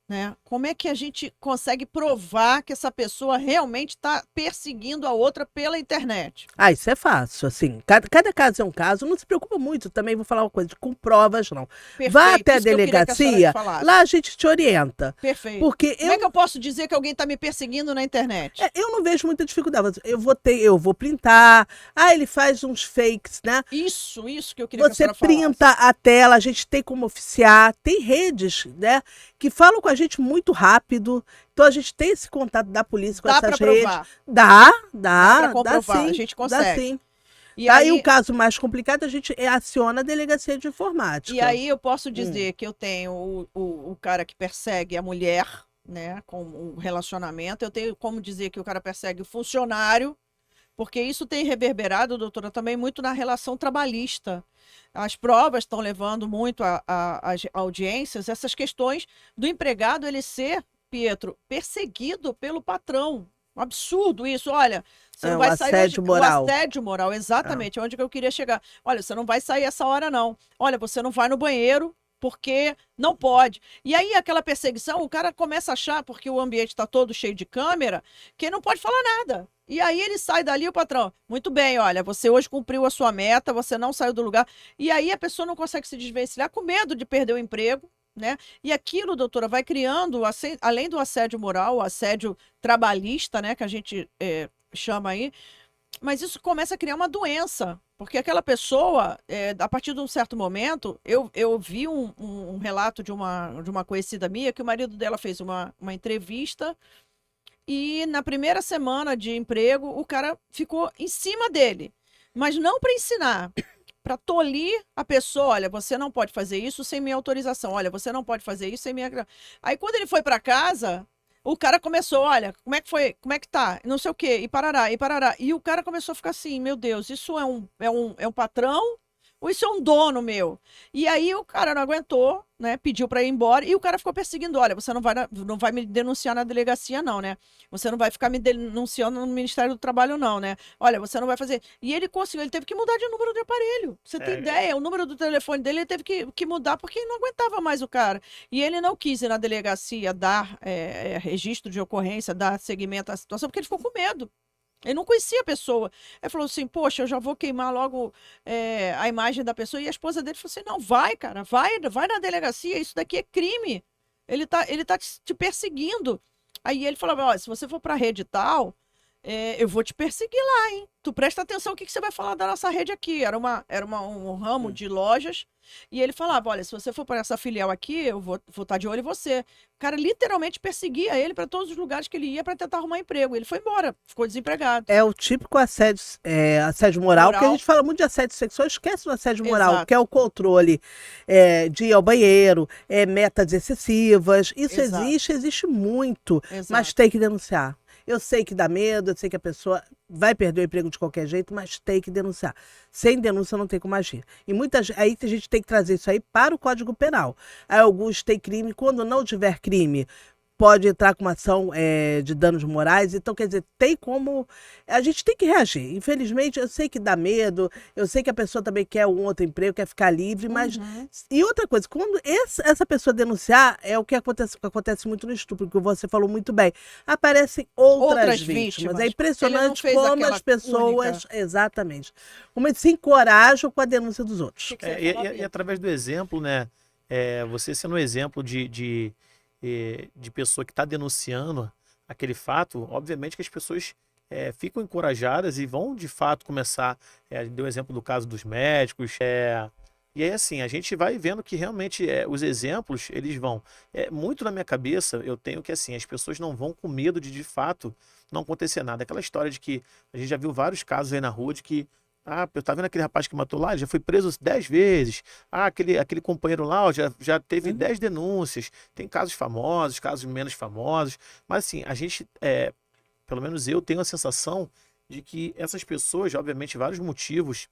Né? Como é que a gente consegue provar que essa pessoa realmente está perseguindo a outra pela internet? Isso é fácil, assim. Cada caso é um caso. Não se preocupa muito, também vou falar uma coisa, com provas, não. Perfeito, vá até a isso que eu queria que a senhora delegacia, falasse. lá a gente te orienta. Perfeito. Porque Como é que eu posso dizer que alguém está me perseguindo na internet? Eu não vejo muita dificuldade. Eu vou printar. Ele faz uns fakes, né? Isso que eu queria que a Você senhora printa a tela, a gente tem como oficiar. Tem redes, né, que falam com a gente muito rápido. Então a gente tem esse contato da polícia com essas redes. Provar. Dá pra comprovar, sim, a gente consegue. Dá sim. E aí o caso mais complicado, a gente aciona a delegacia de informática. E aí eu posso dizer que eu tenho o cara que persegue a mulher, né, com o relacionamento. Eu tenho como dizer que o cara persegue o funcionário, porque isso tem reverberado, doutora, também muito na relação trabalhista. As provas estão levando muito às audiências essas questões do empregado ele ser, Pietro, perseguido pelo patrão. Um absurdo isso. Olha, você não vai sair assédio moral. O assédio moral, exatamente. Onde que eu queria chegar. Olha, você não vai sair essa hora, não. Olha, você não vai no banheiro porque não pode. E aí, aquela perseguição, o cara começa a achar, porque o ambiente está todo cheio de câmera, que não pode falar nada. E aí ele sai dali, o patrão, muito bem, olha, você hoje cumpriu a sua meta, você não saiu do lugar. E aí a pessoa não consegue se desvencilhar com medo de perder o emprego, né? E aquilo, doutora, vai criando, além do assédio moral, o assédio trabalhista, né, que a gente chama aí, mas isso começa a criar uma doença, porque aquela pessoa, a partir de um certo momento, eu vi um relato de uma conhecida minha, que o marido dela fez uma entrevista e na primeira semana de emprego, o cara ficou em cima dele, mas não para ensinar, para tolir a pessoa. Olha, você não pode fazer isso sem minha autorização. Olha, você não pode fazer isso sem minha... Aí quando ele foi para casa, o cara começou, olha, como é que foi? Como é que tá? Não sei o quê, e parará, e parará. E o cara começou a ficar assim, meu Deus, isso é um patrão isso é um dono meu. E aí o cara não aguentou, né? Pediu para ir embora e o cara ficou perseguindo. Olha, você não vai me denunciar na delegacia, não, né? Você não vai ficar me denunciando no Ministério do Trabalho, não, né? Olha, você não vai fazer. E ele conseguiu, ele teve que mudar de número de aparelho. Você tem ideia? O número do telefone dele ele teve que mudar porque ele não aguentava mais o cara. E ele não quis ir na delegacia dar registro de ocorrência, dar seguimento à situação, porque ele ficou com medo. Ele não conhecia a pessoa. Ele falou assim, poxa, eu já vou queimar logo a imagem da pessoa. E a esposa dele falou assim, não, vai, cara, vai na delegacia, isso daqui é crime. Ele tá te perseguindo. Aí ele falava, olha, se você for pra rede tal, eu vou te perseguir lá, hein? Tu presta atenção o que você vai falar da nossa rede aqui. Era um ramo de lojas. E ele falava, olha, se você for para essa filial aqui, eu vou estar de olho em você. O cara literalmente perseguia ele para todos os lugares que ele ia para tentar arrumar emprego. Ele foi embora, ficou desempregado. É o típico assédio moral, porque a gente fala muito de assédio sexual, esquece do assédio moral, Exato. que é o controle de ir ao banheiro, metas excessivas. Isso Exato. existe muito, Exato. mas tem que denunciar. Eu sei que dá medo, eu sei que a pessoa vai perder o emprego de qualquer jeito, mas tem que denunciar. Sem denúncia não tem como agir. E aí a gente tem que trazer isso aí para o Código Penal. Aí alguns têm crime, quando não tiver crime, pode entrar com uma ação de danos morais. Então, quer dizer, tem como... A gente tem que reagir. Infelizmente, eu sei que dá medo, eu sei que a pessoa também quer um outro emprego, quer ficar livre, mas... E outra coisa, quando essa pessoa denunciar, é o que acontece muito no estupro, que você falou muito bem. Aparecem outras vítimas. É impressionante como as pessoas... Única. Exatamente. Como eles se encorajam com a denúncia dos outros. E através do exemplo, né? Você sendo um exemplo de pessoa que está denunciando aquele fato, obviamente que as pessoas ficam encorajadas e vão de fato começar. Deu o exemplo do caso dos médicos. E aí, assim, a gente vai vendo que realmente os exemplos, eles vão. Muito na minha cabeça, eu tenho que, assim, as pessoas não vão com medo de fato, não acontecer nada. Aquela história de que a gente já viu vários casos aí na rua de que eu tava vendo aquele rapaz que matou lá, ele já foi preso 10 vezes. Aquele companheiro lá já teve 10 denúncias. Tem casos famosos, casos menos famosos. Mas assim, a gente, pelo menos eu tenho a sensação de que essas pessoas, obviamente, vários motivos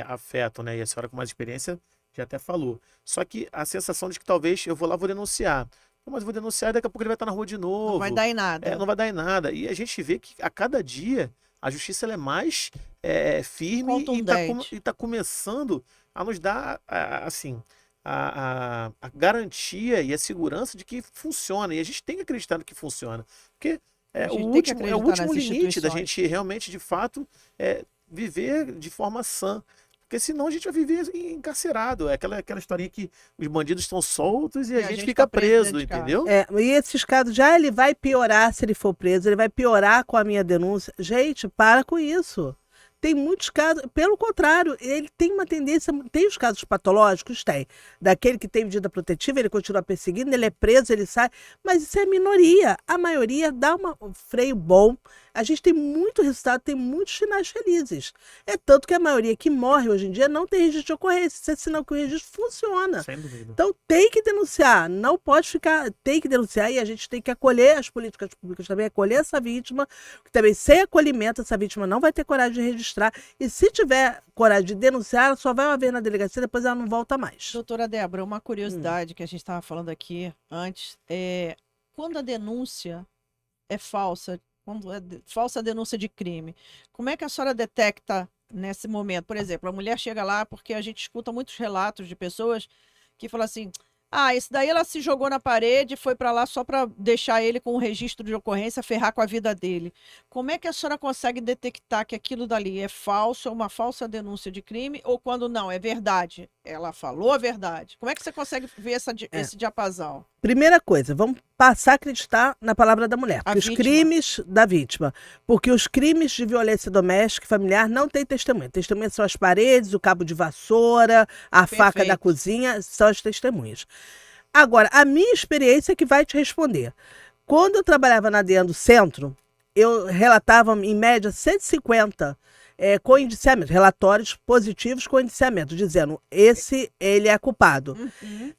afetam, né? E a senhora com mais experiência já até falou. Só que a sensação de que talvez eu vou lá, vou denunciar. Mas eu vou denunciar e daqui a pouco ele vai estar na rua de novo. Não vai dar em nada. Não vai dar em nada. E a gente vê que a cada dia a justiça ela é mais firme e está começando a nos dar assim, a garantia e a segurança de que funciona. E a gente tem que acreditar no que funciona. Porque o último limite da gente realmente, de fato, viver de forma sã. Porque senão a gente vai viver encarcerado. É aquela historinha que os bandidos estão soltos e a gente fica preso, entendeu? E esses casos ele vai piorar se ele for preso, ele vai piorar com a minha denúncia. Gente, para com isso. Tem muitos casos, pelo contrário, ele tem uma tendência, tem os casos patológicos, tem. Daquele que tem medida protetiva, ele continua perseguindo, ele é preso, ele sai, mas isso é a minoria. A maioria dá um freio bom. A gente tem muito resultado, tem muitos finais felizes. É tanto que a maioria que morre hoje em dia não tem registro de ocorrência. Isso é sinal que o registro funciona. Sem dúvida. Então tem que denunciar, não pode ficar, tem que denunciar e a gente tem que acolher, as políticas públicas também, acolher essa vítima, que também sem acolhimento essa vítima não vai ter coragem de registrar e se tiver coragem de denunciar, ela só vai uma vez na delegacia, depois ela não volta mais. Doutora Débora, uma curiosidade que a gente estava falando aqui antes, quando a denúncia é falsa, quando é falsa denúncia de crime, como é que a senhora detecta nesse momento? Por exemplo, a mulher chega lá porque a gente escuta muitos relatos de pessoas que falam assim, esse daí ela se jogou na parede e foi para lá só para deixar ele com o registro de ocorrência, ferrar com a vida dele. Como é que a senhora consegue detectar que aquilo dali é falso, é uma falsa denúncia de crime, ou quando não, é verdade? Ela falou a verdade. Como é que você consegue ver esse diapasão? Primeira coisa, vamos passar a acreditar na palavra da mulher. Os crimes da vítima. Porque os crimes de violência doméstica e familiar não têm testemunha. Testemunha são as paredes, o cabo de vassoura, a faca da cozinha, são as testemunhas. Agora, a minha experiência é que vai te responder. Quando eu trabalhava na DEAN do Centro, eu relatava, em média, 150 com indiciamento, relatórios positivos com indiciamento, dizendo ele é culpado.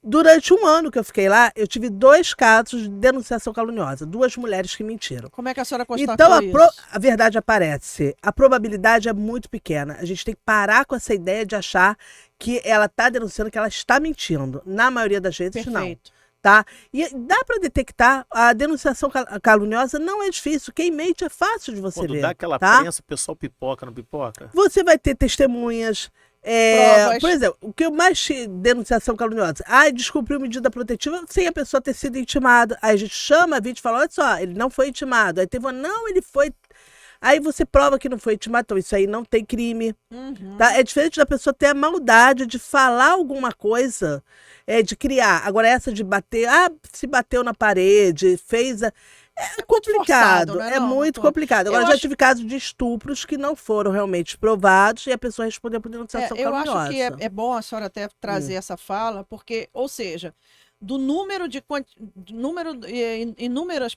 Durante um ano que eu fiquei lá, eu tive 2 casos de denunciação caluniosa, 2 mulheres que mentiram. Como é que a senhora constatou Então isso? a verdade aparece. A probabilidade é muito pequena. A gente tem que parar com essa ideia de achar que ela está denunciando, que ela está mentindo. Na maioria das vezes, Perfeito. não. Tá? E dá para detectar, a denunciação caluniosa não é difícil. Quem mente é fácil de você Quando ver. dá aquela tá? prensa, o pessoal pipoca, não pipoca? Você vai ter testemunhas. Provas. Por exemplo, o que eu mais denunciação caluniosa? Descumpriu medida protetiva sem a pessoa ter sido intimada. Aí a gente chama a vítima e fala: olha só, ele não foi intimado. Aí teve uma, não, ele foi. Aí você prova que não foi intimado, então isso aí não tem crime. Tá? É diferente da pessoa ter a maldade de falar alguma coisa, de criar. Agora, essa de bater, se bateu na parede, fez. É complicado, forçado, né, é não, muito doutor? complicado. Agora, Eu eu já acho- tive casos de estupros que não foram realmente provados e a pessoa respondeu por denunciação Eu caluniosa. acho que é bom a senhora até trazer essa fala, porque, ou seja, do número de inúmeras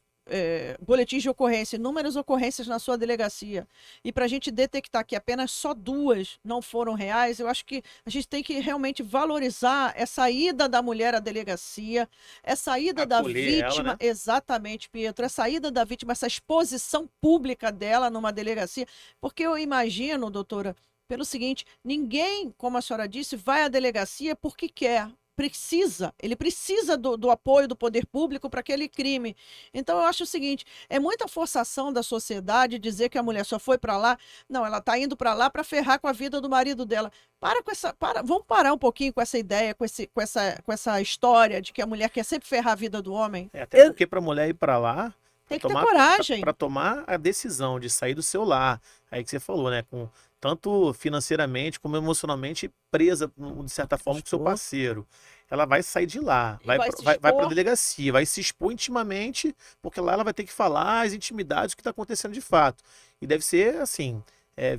boletins de ocorrência, inúmeras ocorrências na sua delegacia, e para a gente detectar que apenas só 2 não foram reais, eu acho que a gente tem que realmente valorizar essa ida da mulher à delegacia, essa ida da Acolher ela, vítima, né? exatamente, Pietro, essa ida da vítima, essa exposição pública dela numa delegacia, porque eu imagino, doutora, pelo seguinte, ninguém, como a senhora disse, vai à delegacia porque quer. Ele precisa do apoio do poder público para aquele crime. Então, eu acho o seguinte: é muita forçação da sociedade dizer que a mulher só foi para lá. Não, ela está indo para lá para ferrar com a vida do marido dela. Vamos parar um pouquinho com essa ideia, com essa história de que a mulher quer sempre ferrar a vida do homem. Até porque pra mulher ir pra lá, Tem que ter coragem. para tomar a decisão de sair do seu lar, aí que você falou, né? Com tanto financeiramente como emocionalmente presa, de certa forma, com o seu parceiro. Ela vai sair de lá, E vai vai se para a expor. delegacia, vai se expor intimamente, porque lá ela vai ter que falar as intimidades, o que está acontecendo de fato. E deve ser, assim,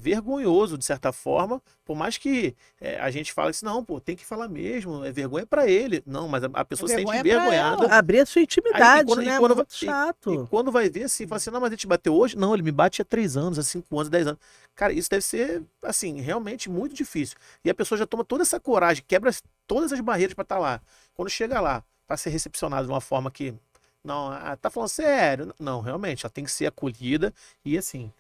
vergonhoso, de certa forma, por mais que a gente fale assim, não, pô, tem que falar mesmo, é vergonha para ele. Não, mas a pessoa se sente Vergonha pra envergonhada. ela. Abrir a sua intimidade, quando- né? e quando Muito vai- chato. E quando vai ver assim, fala assim, não, mas ele te bateu hoje? Não, ele me bate há 3 anos, há 5 anos, 10 anos. Cara, isso deve ser, assim, realmente muito difícil. E a pessoa já toma toda essa coragem, quebra todas as barreiras para estar lá. Quando chega lá, para ser recepcionado de uma forma que, não, tá falando sério? Não, realmente, ela tem que ser acolhida e, assim,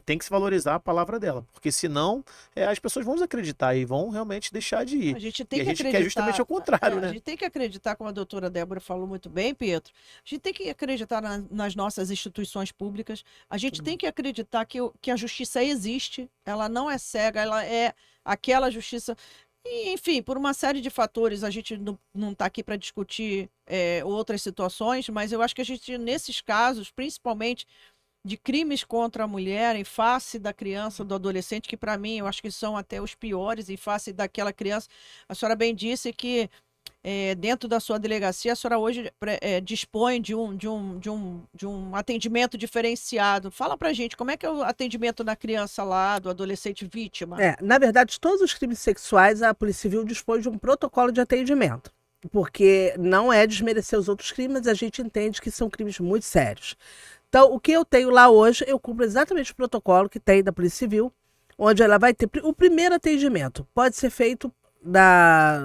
tem que se valorizar a palavra dela, porque senão as pessoas vão desacreditar e vão realmente deixar de ir. A gente E tem a que gente acreditar. quer justamente ao contrário, A né? gente tem que acreditar, como a doutora Débora falou muito bem, Pietro. A gente tem que acreditar nas nossas instituições públicas. A gente tem que acreditar que a justiça existe. Ela não é cega, ela é aquela justiça. E, enfim, por uma série de fatores, a gente não está aqui para discutir outras situações, mas eu acho que a gente, nesses casos, principalmente de crimes contra a mulher em face da criança, do adolescente, que para mim eu acho que são até os piores em face daquela criança. A senhora bem disse que dentro da sua delegacia a senhora hoje dispõe de um atendimento diferenciado. Fala pra gente, como é que é o atendimento da criança lá, do adolescente vítima? Na verdade, todos os crimes sexuais, a Polícia Civil dispõe de um protocolo de atendimento. Porque não é desmerecer os outros crimes, a gente entende que são crimes muito sérios. Então, o que eu tenho lá hoje, eu cumpro exatamente o protocolo que tem da Polícia Civil, onde ela vai ter o primeiro atendimento. Pode ser feito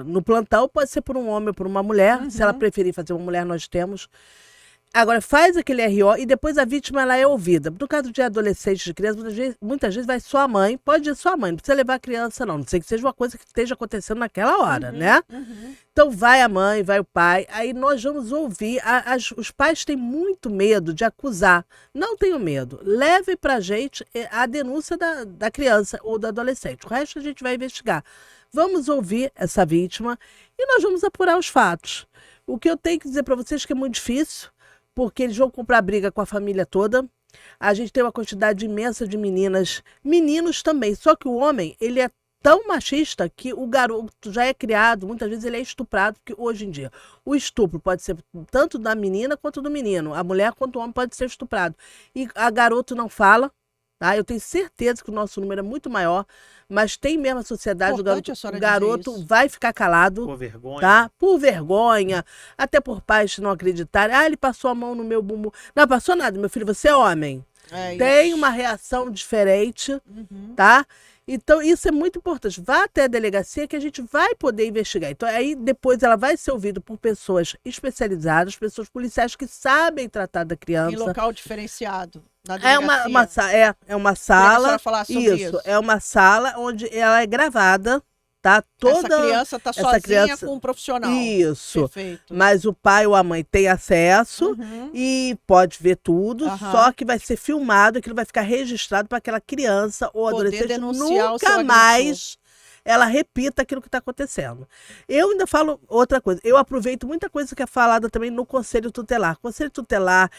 no plantão, pode ser por um homem ou por uma mulher. Se ela preferir fazer uma mulher, nós temos. Agora, faz aquele RO e depois a vítima ela é ouvida. No caso de adolescentes, de crianças, muitas vezes vai sua mãe, pode ir sua mãe, não precisa levar a criança não sei que seja uma coisa que esteja acontecendo naquela hora, né? Então vai a mãe, vai o pai, aí nós vamos ouvir. Os pais têm muito medo de acusar. Não tenham medo. Leve pra gente a denúncia da criança ou do adolescente. O resto a gente vai investigar. Vamos ouvir essa vítima e nós vamos apurar os fatos. O que eu tenho que dizer para vocês é que é muito difícil, porque eles vão comprar briga com a família toda. A gente tem uma quantidade imensa de meninas, meninos também. Só que o homem, ele é tão machista que o garoto já é criado, muitas vezes ele é estuprado, porque hoje em dia o estupro pode ser tanto da menina quanto do menino. A mulher quanto o homem pode ser estuprado. E a garoto não fala. Tá? Eu tenho certeza que o nosso número é muito maior, mas tem mesmo a sociedade, Importante a o senhora garoto dizer isso. vai ficar calado. Por vergonha. Tá? Por vergonha, até por pais não acreditarem. Ele passou a mão no meu bumbum. Não passou nada, meu filho, você é homem. tem isso. uma reação diferente, Uhum. tá? Então, isso é muito importante. Vá até a delegacia que a gente vai poder investigar. Então, aí depois ela vai ser ouvida por pessoas especializadas, pessoas policiais que sabem tratar da Em criança. local diferenciado, na É uma delegacia. uma Queria que a sala. senhora falasse sobre isso. É uma sala onde ela é gravada, tá? Essa criança está sozinha criança- com um profissional. Isso. Perfeito. Mas o pai ou a mãe tem acesso Uhum. e pode ver tudo, Aham. só que vai ser filmado, aquilo vai ficar registrado para aquela criança ou Poder adolescente denunciar o seu nunca agressor. mais ela repita aquilo que está acontecendo. Eu ainda falo outra coisa. Eu aproveito muita coisa que é falada também no Conselho Tutelar. Conselho Tutelar,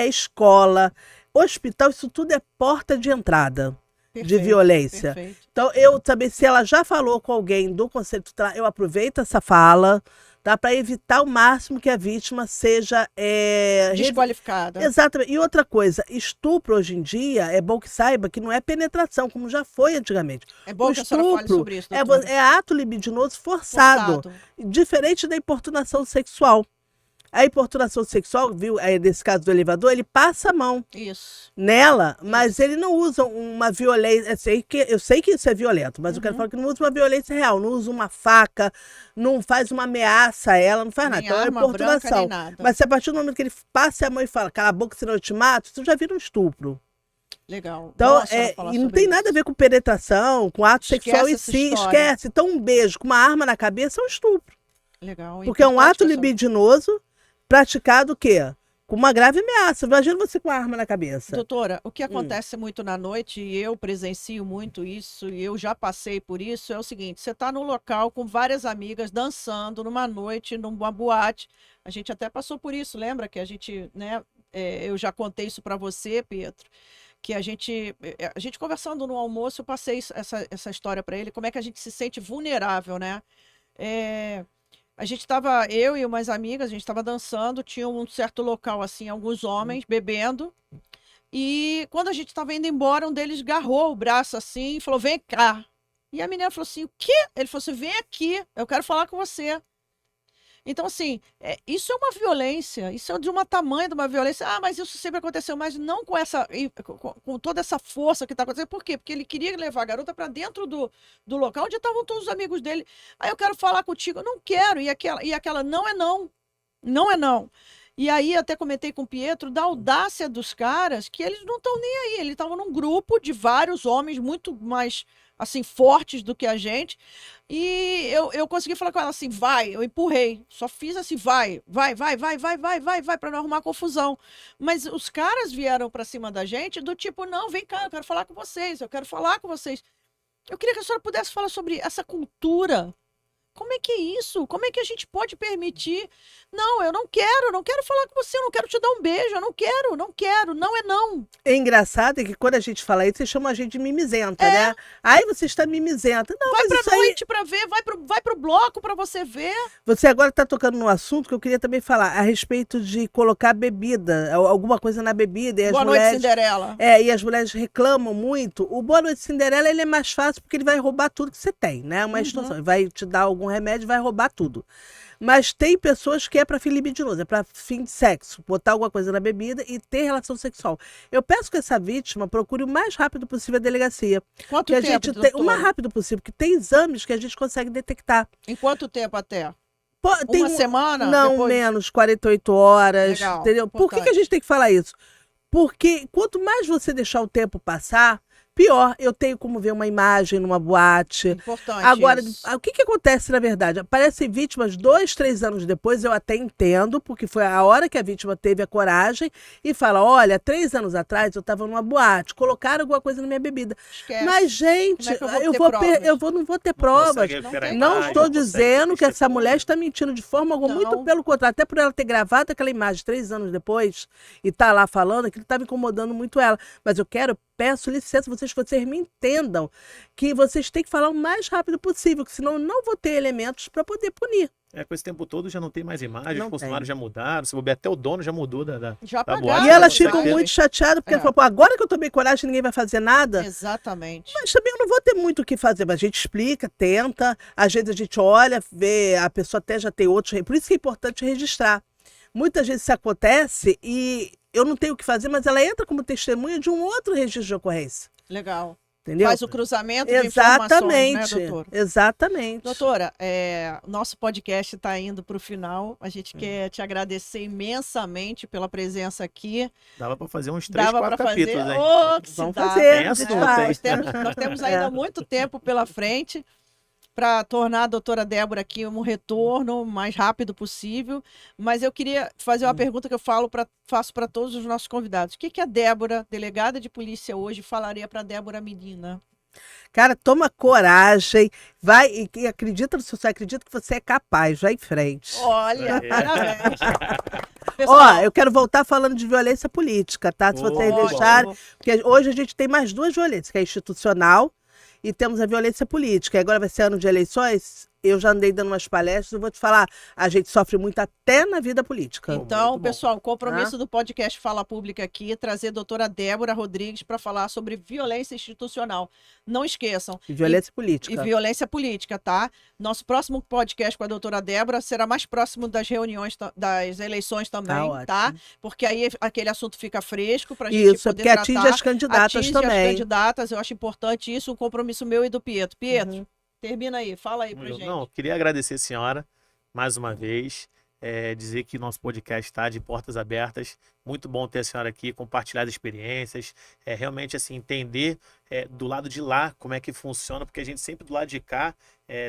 escola, hospital, isso tudo é porta de entrada de Perfeito, violência. perfeito. Então, eu também, se ela já falou com alguém do Conselho Tutelar, eu aproveito essa fala, tá? Para evitar o máximo que a vítima seja. Desqualificada. Exatamente. E outra coisa, estupro hoje em dia, é bom que saiba que não é penetração, como já foi antigamente. É bom O que a senhora fale estupro sobre isso, é, doutora. é ato libidinoso forçado, diferente da importunação sexual. A importunação sexual, viu, nesse caso do elevador, ele passa a mão Isso. nela, mas ele não usa uma violência. Eu sei que isso é violento, mas eu quero Uhum. falar que não usa uma violência real, não usa uma faca, não faz uma ameaça a ela, não faz nada. Nem Então é arma branca, nem importunação. nada. Mas se a partir do momento que ele passa a mão e fala, cala a boca, senão eu te mato, isso já vira um estupro. Legal. Então, Bom a senhora falar e não sobre tem nada a isso. ver com penetração, com ato Esquece sexual em essa si, história. esquece. Então, um beijo com uma arma na cabeça é um estupro. Legal. Porque é um Importante ato que a senhora- libidinoso praticado o quê? Com uma grave ameaça. Imagina você com uma arma na cabeça. Doutora, o que acontece muito na noite, e eu presencio muito isso, e eu já passei por isso, é o seguinte: você está num local com várias amigas dançando numa noite, numa boate. A gente até passou por isso, lembra que a gente, né? Eu já contei isso para você, Pedro, que a gente conversando no almoço, eu passei essa história para ele, como é que a gente se sente vulnerável, né? A gente estava, eu e umas amigas, a gente estava dançando, tinha um certo local assim, alguns homens bebendo. E quando a gente estava indo embora, um deles agarrou o braço assim e falou: "Vem cá". E a menina falou assim: "O quê?" Ele falou assim: "Vem aqui, eu quero falar com você". Então, assim, isso é uma violência, isso é de uma tamanha de uma violência. Ah, mas isso sempre aconteceu, mas não com com toda essa força que está acontecendo. Por quê? Porque ele queria levar a garota para dentro do local onde estavam todos os amigos dele. Aí eu quero falar contigo, eu não quero. E aquela não é não, não é não. E aí até comentei com o Pietro da audácia dos caras, que eles não estão nem aí. Eles estavam num grupo de vários homens muito mais assim fortes do que a gente. E eu consegui falar com ela assim, vai, eu empurrei, só fiz assim, vai, para não arrumar confusão. Mas os caras vieram para cima da gente do tipo, não, vem cá, eu quero falar com vocês, eu quero falar com vocês. Eu queria que a senhora pudesse falar sobre essa cultura. Como é que é isso? Como é que a gente pode permitir? Não, eu não quero falar com você, eu não quero te dar um beijo, eu não quero, não é não. É engraçado que quando a gente fala isso, vocês chamam a gente de mimizenta, né? Aí você está mimizenta. Não, Vai mas pra isso aí... noite pra ver, vai pro bloco pra você ver. Você agora está tocando num assunto que eu queria também falar a respeito de colocar bebida, alguma coisa na bebida. E as Boa noite, mulheres, Cinderela. e as mulheres reclamam muito. O Boa Noite Cinderela ele é mais fácil porque ele vai roubar tudo que você tem, né? Uma extorsão. Ele vai te dar algum remédio e vai roubar tudo. Mas tem pessoas que é para fim libidinoso, é para fim de sexo, botar alguma coisa na bebida e ter relação sexual. Eu peço que essa vítima procure o mais rápido possível a delegacia. Quanto Que a tempo, gente tem, o mais doutora? rápido possível, que tem exames que a gente consegue detectar. Em quanto tempo até? Tem Uma semana? Não, depois? menos 48 horas, Legal, entendeu? Por que a importante. gente tem que falar isso? Porque quanto mais você deixar o tempo passar, pior. Eu tenho como ver uma imagem numa boate. Importante Agora, isso. o que acontece na verdade? Aparecem vítimas 2, 3 anos depois, eu até entendo, porque foi a hora que a vítima teve a coragem e fala, olha, 3 anos atrás eu estava numa boate, colocaram alguma coisa na minha bebida. Esquece. Mas, gente, Como é que eu vou eu ter vou provas? não vou ter provas. consegue Não recuperar a tem. Não imagem, estou não consegue dizendo que essa testemunha. mulher está mentindo de forma alguma, muito Não. pelo contrário, até por ela ter gravado aquela imagem 3 anos depois e tá lá falando, aquilo estava incomodando muito ela. Mas peço licença, vocês me entendam que vocês têm que falar o mais rápido possível, que senão eu não vou ter elementos para poder punir. Com esse tempo todo já não tem mais imagem, Não os funcionários já mudaram, se bobear até o dono já mudou Já da pagaram. boate. E elas com ficam certeza. muito chateadas, porque É. ela fala, pô, agora que eu tomei coragem, ninguém vai fazer nada. Exatamente. Mas também eu não vou ter muito o que fazer, mas a gente explica, tenta, às vezes a gente olha, vê, a pessoa até já tem outros, por isso que é importante registrar. Muitas vezes isso acontece e eu não tenho o que fazer, mas ela entra como testemunha de um outro registro de ocorrência. Legal. Entendeu? Faz o cruzamento de informações, né, doutor? Exatamente. Doutora, nosso podcast está indo para o final. A gente quer te agradecer imensamente pela presença aqui. Dava para fazer uns 3, 4 capítulos, hein? Vamos fazer. Nós temos ainda muito tempo pela frente para tornar a doutora Débora aqui um retorno o mais rápido possível. Mas eu queria fazer uma pergunta que eu faço para todos os nossos convidados. O que a Débora, delegada de polícia hoje, falaria para a Débora menina? Cara, toma coragem, vai e acredita no seu sonho, acredita que você é capaz, vai em frente. Olha, parabéns. Ó, eu quero voltar falando de violência política, tá? Se vocês deixarem, porque hoje a gente tem mais 2 violências, que é institucional e temos a violência política. E agora vai ser ano de eleições, eu já andei dando umas palestras, eu vou te falar, a gente sofre muito até na vida política. Então, pessoal, o compromisso do podcast Fala Pública aqui é trazer a doutora Débora Rodrigues para falar sobre violência institucional. Não esqueçam. E violência política. E violência política, tá? Nosso próximo podcast com a doutora Débora será mais próximo das reuniões, das eleições também, tá? Porque aí aquele assunto fica fresco para a gente isso, poder tratar. Isso, porque atinge as candidatas também. As candidatas, eu acho importante isso, um compromisso meu e do Pietro. Pietro, termina aí, fala aí pra gente. Não, queria agradecer a senhora mais uma vez, dizer que nosso podcast está de portas abertas. Muito bom ter a senhora aqui, compartilhar as experiências, realmente assim, entender do lado de lá como é que funciona, porque a gente sempre do lado de cá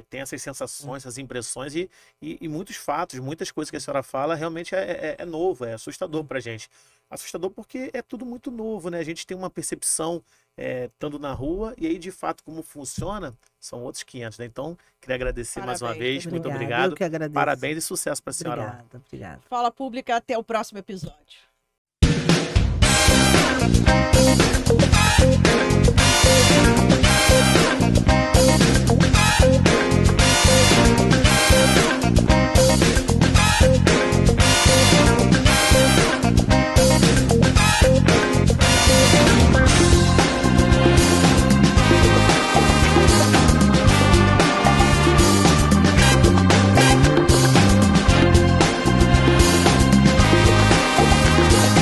tem essas sensações, essas impressões e muitos fatos, muitas coisas que a senhora fala realmente é novo, é assustador pra gente. Assustador porque é tudo muito novo, né? A gente tem uma percepção estando na rua e aí de fato como funciona são outros 500, né? Então, queria agradecer mais uma vez, muito obrigado. Eu que agradeço. Parabéns e sucesso para a senhora. Obrigada. Fala Pública, até o próximo episódio.